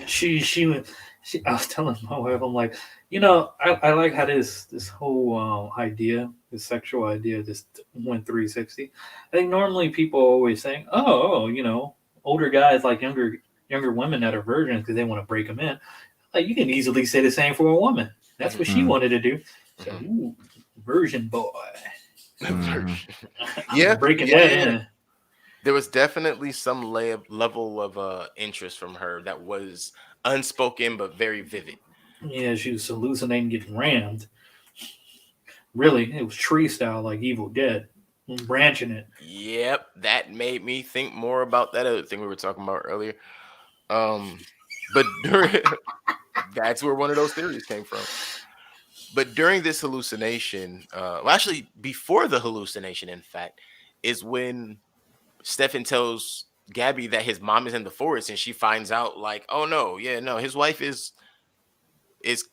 I was telling my wife, I'm like, I like how this whole idea, this sexual idea, just went 360. I think normally people always saying, older guys like younger women that are virgins because they want to break them in. Like you can easily say the same for a woman. That's what she wanted to do. So, ooh, virgin boy. Yeah, Breaking that in. there was definitely some level of interest from her that was unspoken but very vivid. Yeah, she was hallucinating, getting rammed. Really, it was tree style, like Evil Dead, branching it. Yep, that made me think more about that other thing we were talking about earlier. But during that's where one of those theories came from. But during this hallucination, well, actually, before the hallucination, in fact, is when Stefan tells Gabby that his mom is in the forest, and she finds out, like, oh no, yeah, no, his wife is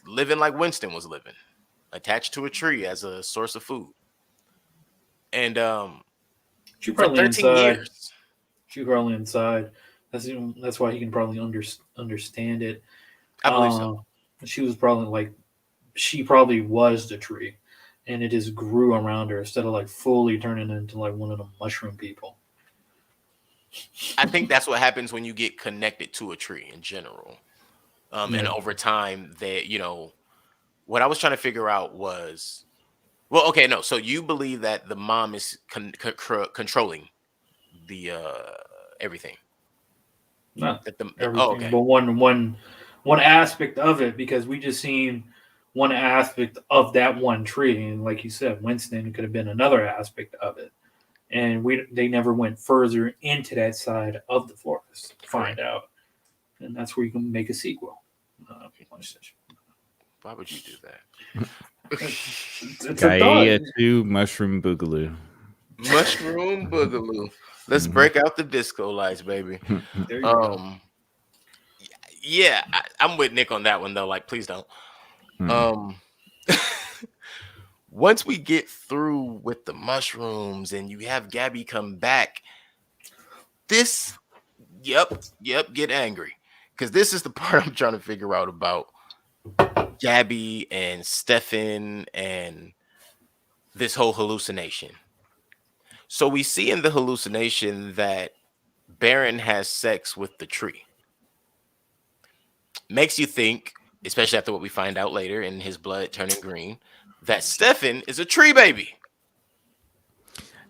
living like Winston was living, attached to a tree as a source of food, and She for probably 13 inside. years, She probably inside. That's why he can probably understand it. I believe so. Uh, she was probably like she probably was the tree, and it just grew around her instead of like fully turning into like one of the mushroom people. I think that's what happens when you get connected to a tree in general. And Yeah, over time, that what I was trying to figure out was, well, okay, no. So you believe that the mom is controlling the everything. not That oh, everything, okay, but one aspect of it because we just seen one aspect of that one tree, and like you said, Winston could have been another aspect of it, and we they never went further into that side of the forest to find correct. out, and that's where you can make a sequel. Watch this. Why would you do that? It's a thought. Gaia 2 Mushroom Boogaloo. Mushroom Boogaloo. Let's Mhm. break out the disco lights, baby. There you go. Um, yeah, I'm with Nick on that one though. Like, please don't. Mm. Um, once we get through with the mushrooms and you have Gabby come back, this, yep, get angry, because this is the part I'm trying to figure out about Gabby and Stefan and this whole hallucination. So we see in the hallucination that Baron has sex with the tree. Makes you think, especially after what we find out later in his blood turning green, that Stefan is a tree baby.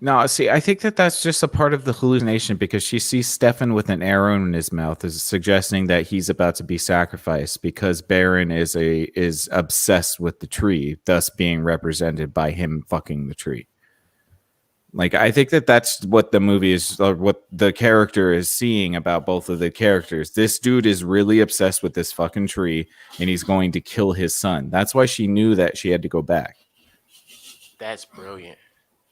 No, see, I think that that's just a part of the hallucination because she sees Stefan with an arrow in his mouth, is suggesting that he's about to be sacrificed because Baron is obsessed with the tree, thus being represented by him fucking the tree. Like, I think that that's what the movie is, or what the character is seeing about both of the characters. This dude is really obsessed with this fucking tree, and he's going to kill his son. That's why she knew that she had to go back. That's brilliant.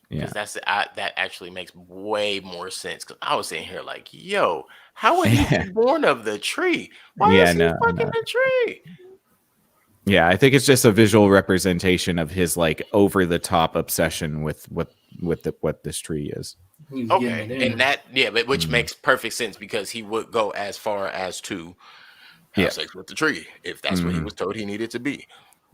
Yeah. Because that actually makes way more sense. Because I was sitting here like, yo, how would he be born of the tree? Why Yeah, is he no, fucking no. the tree? Yeah, I think it's just a visual representation of his like over the top obsession with what this tree is. He was getting it Okay, and in. that, yeah, but which Mhm. makes perfect sense because he would go as far as to have Yeah. sex with the tree if that's what he Hmm. was told he needed to be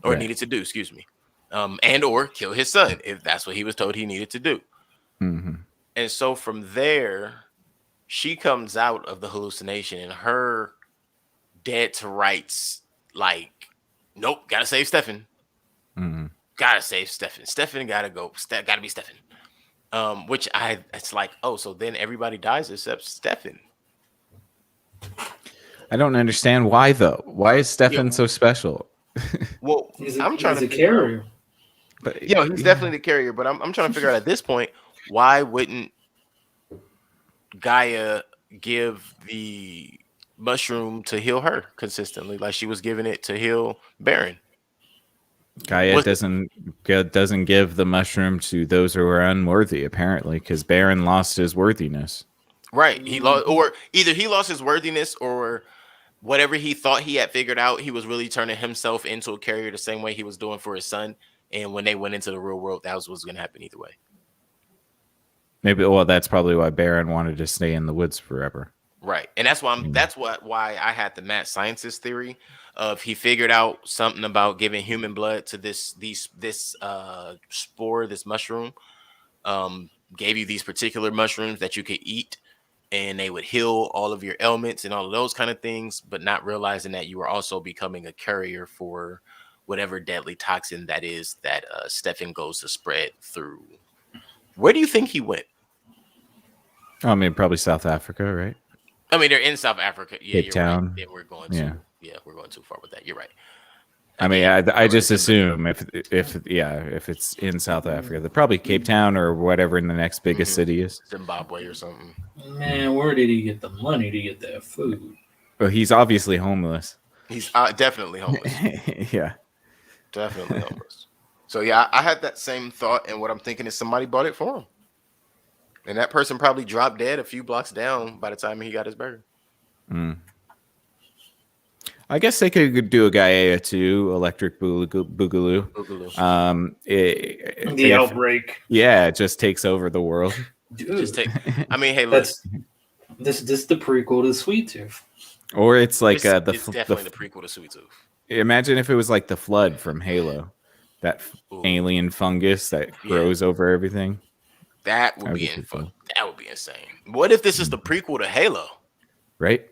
or Right. needed to do. Excuse me, and or kill his son if that's what he was told he needed to do. Hmm. And so from there, she comes out of the hallucination and her dead to rights, like, nope, gotta save Stefan. Hmm. Gotta save Stefan. Stefan gotta go. Gotta be Stefan. Which it's like, oh, so then everybody dies except Stefan. I don't understand why though. Why is Yeah. Stefan so special? Well, I'm trying He's to a figure out. carrier. But He's yeah, definitely the carrier, but I'm trying to figure out at this point, why wouldn't Gaia give the mushroom to heal her consistently, like she was giving it to heal Baron? Gaia Was doesn't give the mushroom to those who are unworthy, apparently, because Baron lost his worthiness. right. He lost, Mhm. or either he lost his worthiness, or whatever he thought he had figured out, he was really turning himself into a carrier the same way he was doing for his son. And when they went into the real world, that was what's going to happen either way. Maybe well, that's probably why Baron wanted to stay in the woods forever. Right. And that's why Mm. why I had the mad scientist theory of he figured out something about giving human blood to this spore, this mushroom, gave you these particular mushrooms that you could eat, and they would heal all of your ailments and all of those kind of things, but not realizing that you were also becoming a carrier for whatever deadly toxin that is that Stefan goes to spread through. Where do you think he went? I mean, probably South Africa, right? I mean, they're in South Africa. Yeah, Cape you're right. Town. Then we're going Yeah. too. Yeah, we're going too far with that. You're right. I mean, Again, I just tourism. assume if it's in South Africa, they're probably Cape Town or whatever in the next biggest Mhm. city is. Zimbabwe or something. Man, where did he get the money to get that food? Well, he's obviously homeless. He's definitely homeless. Yeah. Definitely homeless. So yeah, I had that same thought, and what I'm thinking is somebody bought it for him, and that person probably dropped dead a few blocks down by the time he got his burger. Mm. I guess they could do a Gaia too, Electric Boogaloo. Boogaloo. The If outbreak, yeah, it just takes over the world. Just dude. take. I mean, hey, look, That's this the prequel to Sweet Tooth. Or it's like it's definitely the prequel to Sweet Tooth. imagine if it was like the flood from Halo, that Ooh, alien fungus that yeah, grows over everything. that That would would be be pretty cool, that would be insane. What if this is Mm. the prequel to Halo? right?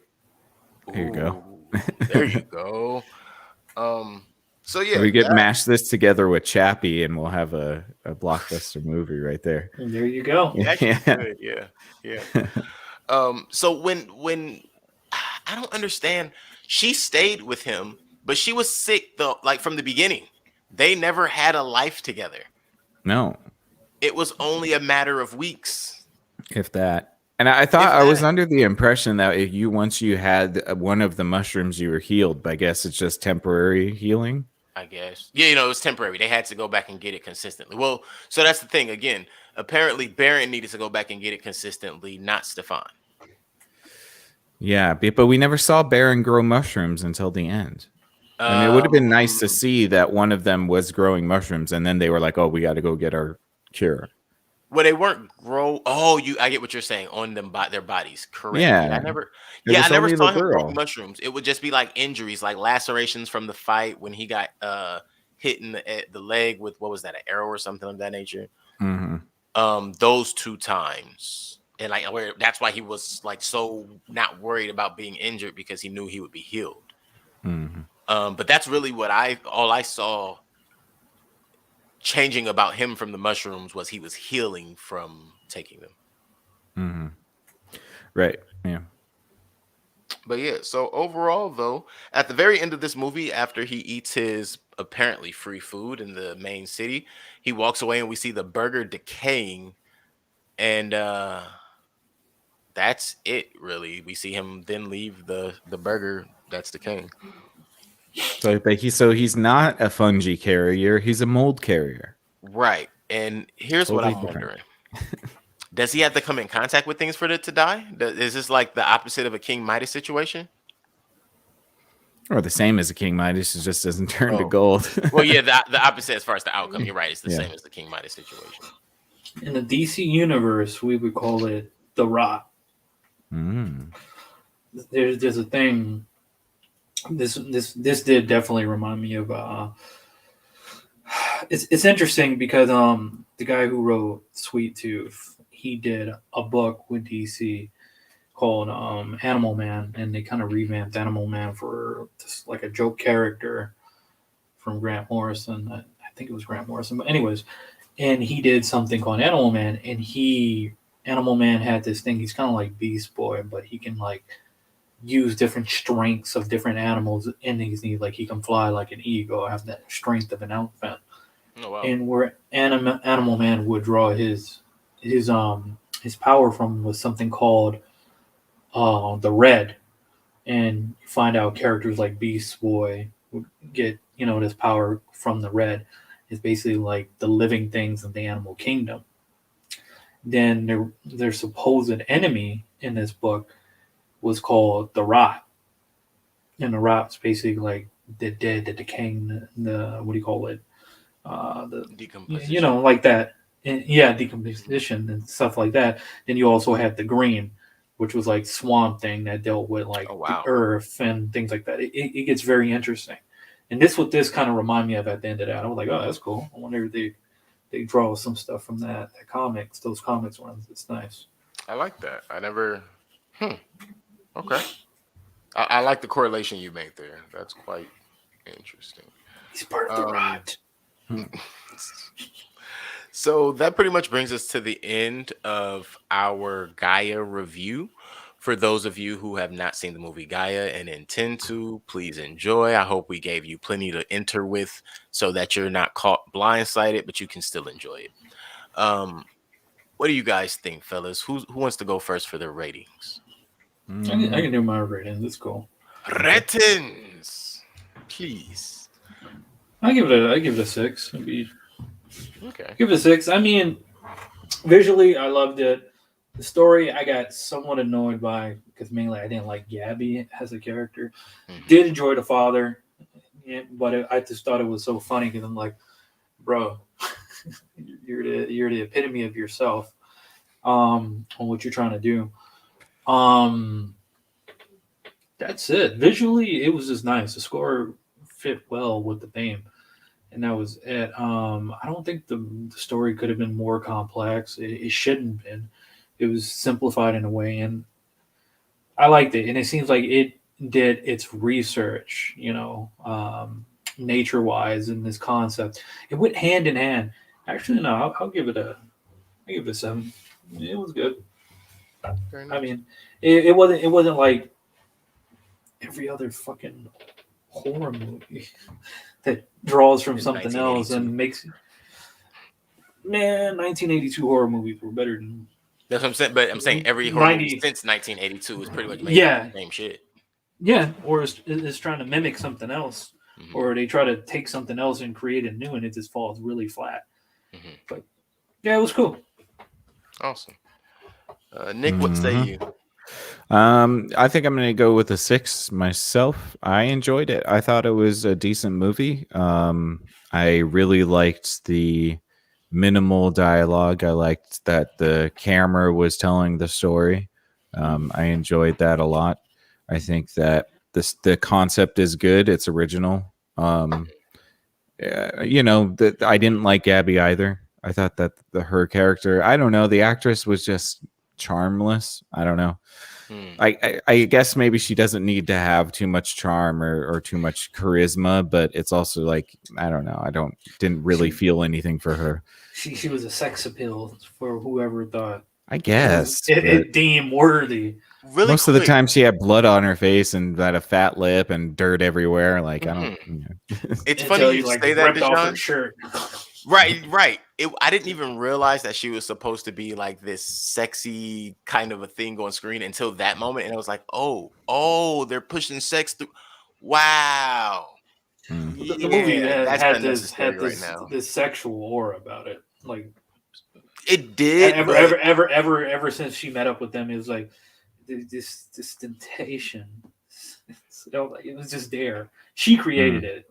There you go. Ooh, there you go. So yeah, We get that mash this together with Chappie, and we'll have a blockbuster movie right there. There you go. actually Yeah. could. Yeah, yeah. So when I don't understand, she stayed with him, but she was sick though, like from the beginning. They never had a life together. No, It was only a matter of weeks, if that. And I thought if I was that. under the impression that if you once you had one of the mushrooms, you were healed. But I guess it's just temporary healing. I guess. Yeah, it was temporary. They had to go back and get it consistently. Well, so that's the thing. Again, apparently Baron needed to go back and get it consistently, not Stefan. Yeah, but we never saw Baron grow mushrooms until the end. I mean, it would have been nice to see that one of them was growing mushrooms, and then they were like, "Oh, we got to go get our cure." Well, they weren't grow. Oh, I get what you're saying on them by their bodies. Correct. Yeah, I Yeah, never. it Yeah, I was never only the saw him growing girl. mushrooms. It would just be like injuries, like lacerations from the fight when he got hit in the leg with what was that, an arrow or something of that nature. Hmm. Those two times, and like where that's why he was like so not worried about being injured because he knew he would be healed. Hmm. But that's really what all I saw changing about him from the mushrooms was he was healing from taking them. Hmm. Right. Yeah. But yeah, so overall though, at the very end of this movie, after he eats his apparently free food in the main city, he walks away and we see the burger decaying, and that's it really. We see him then leave the burger that's decaying. So he's not a fungi carrier; he's a mold carrier. Right. And here's what Totally I'm different. wondering. Does he have to come in contact with things for it to die? Is this like the opposite of a King Midas situation? Or the same as a King Midas, it just doesn't turn to Oh, gold. well, yeah, the opposite as far as the outcome. You're right. It's the Yeah. same as the King Midas situation. In the DC universe, we would call it the rot. Mm. There's a thing. This did definitely remind me of. It's interesting because the guy who wrote Sweet Tooth, he did a book with DC called Animal Man, and they kind of revamped Animal Man for just like a joke character from Grant Morrison. I think it was Grant Morrison, but anyways, and he did something called Animal Man, and Animal Man had this thing. He's kind of like Beast Boy, but he can like use different strengths of different animals in his need. Like he can fly like an eagle, have that strength of an elephant. Oh wow. And where Animal Man would draw his power from was something called the Red, and you find out characters like Beast Boy would get this power from the Red. It's basically like the living things of the animal kingdom. Then their supposed enemy in this book was called the Rot, and the Rot's basically like the dead, the decaying, the what do you call it? The Decomposition. like that. And, yeah, decomposition and stuff like that. Then you also had the Green, which was like Swamp Thing that dealt with like Oh the wow. earth and things like that. It gets very interesting, and this kind of remind me of at the end of that. I was like, oh, that's cool. I wonder if they draw some stuff from that comics, those comics ones. It's nice. I like that. I never. Hmm. Okay. I like the correlation you made there. That's quite interesting. He's part of the Um. Rot. Hmm. So that pretty much brings us to the end of our Gaia review. For those of you who have not seen the movie Gaia and intend to, please enjoy. I hope we gave you plenty to enter with so that you're not caught blindsided, but you can still enjoy it. Um, what do you guys think, fellas? Who wants to go first for their ratings? I Mm, can do my rating. That's cool. Okay. Ratings, please. I give it a six. Maybe Okay. give it a six. I mean, visually, I loved it. The story, I got somewhat annoyed by because mainly I didn't like Gabby as a character. Mhm. Did enjoy the father, yeah, but I just thought it was so funny because I'm like, bro, you're the epitome of yourself on what you're trying to do. Um, that's it. Visually, it was just nice. The score fit well with the theme, and that was it. I don't think the story could have been more complex. It shouldn't have been. It was simplified in a way, and I liked it. And it seems like it did its research, nature wise in this concept. It went hand in hand. Actually, no, I'll give it I give it a seven. It was good. Very I nice. mean, it wasn't like every other fucking horror movie that draws from In something else 1982. and makes, man, 1982 horror movies were better than That's what I'm saying. But I'm saying every horror movie 90. since 1982 is pretty much made off Yeah, the same shit. yeah, or it's trying to mimic something else, Hmm. or they try to take something else and create it new, and it just falls really flat. Hmm. But yeah, it was cool. Awesome. Nick, what say mhm. you? I think I'm going to go with a six myself. I enjoyed it. I thought it was a decent movie. I really liked the minimal dialogue. I liked that the camera was telling the story. I enjoyed that a lot. I think that the concept is good. It's original. That I didn't like Gabby either. I thought that her character, I don't know, the actress was just charmless. I don't know. Hmm. I guess maybe she doesn't need to have too much charm or too much charisma, but it's also like I don't know. I don't didn't really She feel anything for her. she was a sex appeal for whoever thought I it was guess, it, but it deemed worthy. Really most of the quick. time she had blood on her face and had a fat lip and dirt everywhere. Like I don't. Hmm. You know. It's funny Until he you like say that, ripped off her Dijon. shirt. Right, right. I didn't even realize that she was supposed to be like this sexy kind of a thing on screen until that moment, and I was like, oh, they're pushing sex through. Wow. Mm. The movie Yeah, that's had this unnecessary had right this now. this sexual aura about it. Like It did, ever but ever ever ever ever since she met up with them, it was like this temptation. Like, it was just there. She created Mm. it.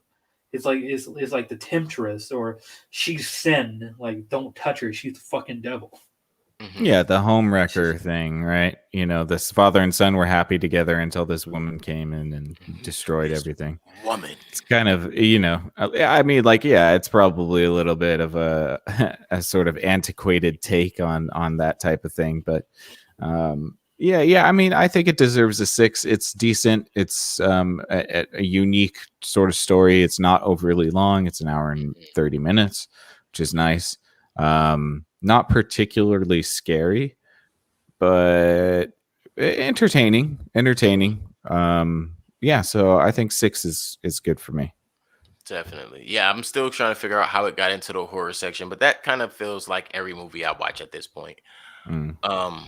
It's like the temptress or she's sin. Like don't touch her. She's the fucking devil. mhm. Yeah, the home She's wrecker thing, right? This father and son were happy together until this woman came in and destroyed This everything. woman. It's kind of, I mean, like, yeah, it's probably a little bit of a a sort of antiquated take on that type of thing, but yeah. I mean, I think it deserves a six. It's decent. It's a unique sort of story. It's not overly long. It's an hour and 30 minutes, which is nice. Not particularly scary, but entertaining. Yeah, so I think six is good for me. Definitely. Yeah, I'm still trying to figure out how it got into the horror section, but that kind of feels like every movie I watch at this point. Mm. Um,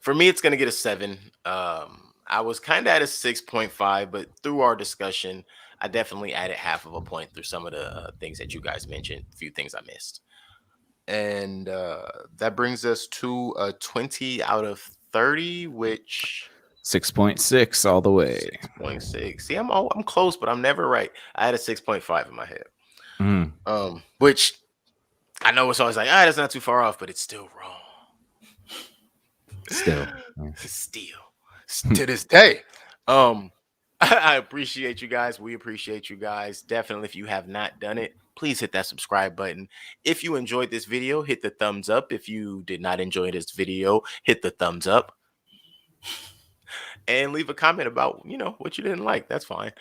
for me, it's gonna get a seven. I was kind of at a 6.5, but through our discussion, I definitely added half of a point through some of the things that you guys mentioned. A few things I missed, and that brings us to a 20 out of 30, which 6.6 all the way. 6.6. See, I'm close, but I'm never right. I had a 6.5 in my head. Mm. Which I know it's always like, that's not too far off, but it's still wrong. Still. Still, to this day. Um, I appreciate you guys. We appreciate you guys. Definitely, if you have not done it, please hit that subscribe button. If you enjoyed this video, hit the thumbs up. If you did not enjoy this video, hit the thumbs up and leave a comment about what you didn't like. That's fine.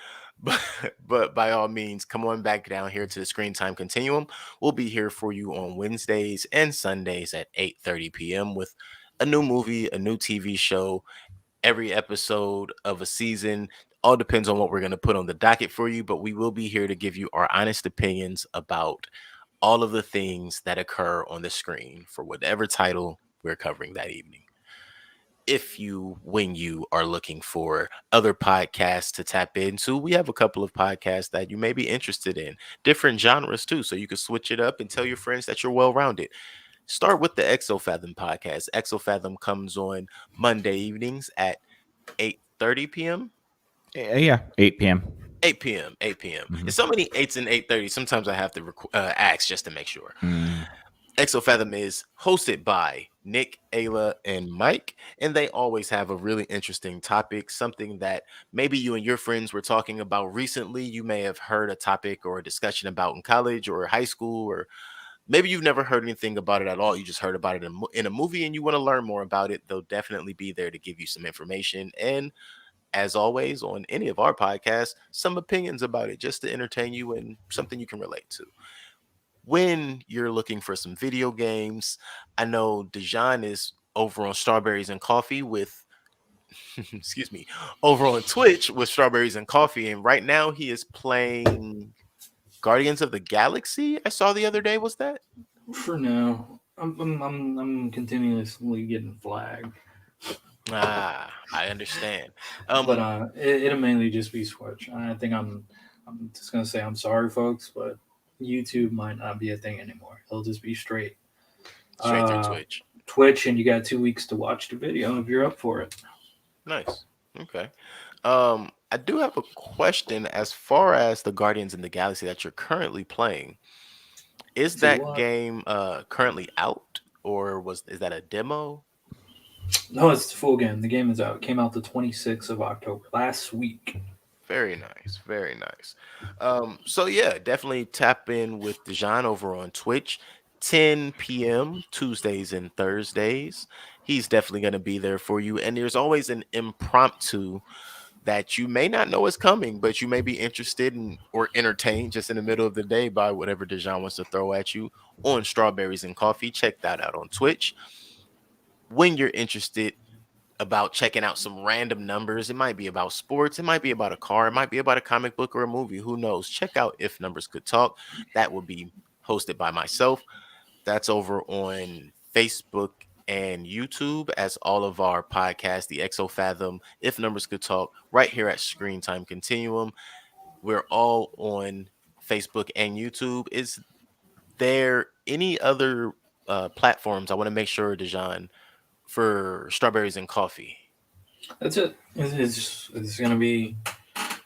but by all means, come on back down here to the Screen Time Continuum. We'll be here for you on Wednesdays and Sundays at 8:30 p.m. with a new movie, a new TV show, every episode of a season. All depends on what we're going to put on the docket for you, but we will be here to give you our honest opinions about all of the things that occur on the screen for whatever title we're covering that evening. When you are looking for other podcasts to tap into, we have a couple of podcasts that you may be interested in, different genres too, so you can switch it up and tell your friends that you're well rounded. Start with the Exofathom podcast. Exofathom comes on Monday evenings at 8:30 p.m. Yeah, 8 p.m. 8 p.m. 8 p.m. Mhm. There's so many 8s and 8:30. Sometimes I have to ask just to make sure. Mm. Exofathom is hosted by Nick, Ayla, and Mike, and they always have a really interesting topic, something that maybe you and your friends were talking about recently. You may have heard a topic or a discussion about in college or high school, or maybe you've never heard anything about it at all. You just heard about it in a movie and you want to learn more about it. They'll definitely be there to give you some information. And as always, on any of our podcasts, some opinions about it just to entertain you and something you can relate to. When you're looking for some video games, I know Dejan is over on Strawberries and Coffee with, excuse me, over on Twitch with Strawberries and Coffee. And right now he is playing Guardians of the Galaxy. I saw the other day. Was that? For now, I'm continuously getting flagged. I understand. But it'll mainly just be Switch. I think I'm just gonna say I'm sorry, folks, but YouTube might not be a thing anymore. It'll just be straight Straight through uh, Twitch. Twitch, and you got 2 weeks to watch the video if you're up for it. Nice. Okay. I do have a question as far as the Guardians in the Galaxy that you're currently playing. Is See that what? game currently out, or is that a demo? No, it's the full game. The game is out. It came out the 26th of October last week. Very nice, very nice. So yeah, definitely tap in with Dejan over on Twitch, 10 p.m. Tuesdays and Thursdays. He's definitely going to be there for you. And there's always an impromptu that you may not know is coming, but you may be interested in or entertained just in the middle of the day by whatever Dejan wants to throw at you on Strawberries and Coffee. Check that out on Twitch. When you're interested about checking out some random numbers, it might be about sports, it might be about a car, it might be about a comic book or a movie. Who knows? Check out If Numbers Could Talk. That will be hosted by myself. That's over on Facebook and YouTube, as all of our podcasts, the Exofathom, If Numbers Could Talk, right here at Screen Time Continuum. We're all on Facebook and YouTube. Is there any other platforms I want to make sure, Dejan, for Strawberries and Coffee? That's it. It's gonna be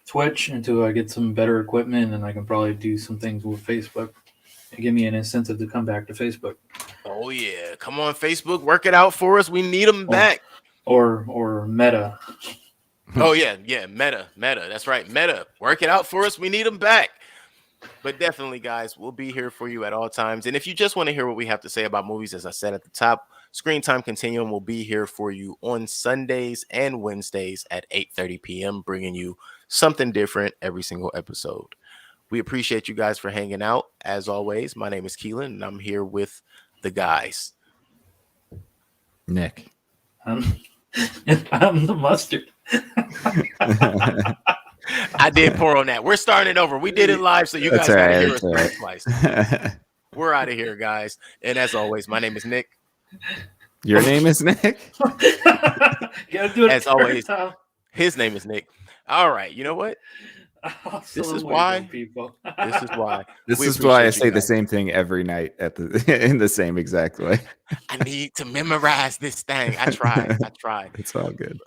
Twitch until I get some better equipment, and I can probably do some things with Facebook. And give me an incentive to come back to Facebook. Oh yeah, come on Facebook, work it out for us. We need them back. Or Meta. Oh yeah, Meta. That's right, Meta. Work it out for us. We need them back. But definitely, guys, we'll be here for you at all times. And if you just want to hear what we have to say about movies, as I said at the top, Screen Time Continuum will be here for you on Sundays and Wednesdays at 8:30 p.m., bringing you something different every single episode. We appreciate you guys for hanging out. As always, my name is Keelan, and I'm here with the guys. Nick. I'm the mustard. I did pour on that. We're starting over. We did it live, so you guys got to hear us twice. We're out of here, guys. And as always, my name is Nick. Your name is Nick? As always, his name is Nick. All right. You know what? This is why. This is why. This is why I say the same thing every night in the same exact way. I need to memorize this thing. I tried. It's all good.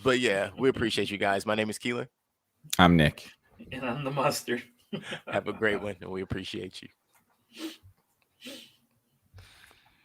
But yeah, we appreciate you guys. My name is Keelan. I'm Nick. And I'm the mustard. Have a great one, and we appreciate you.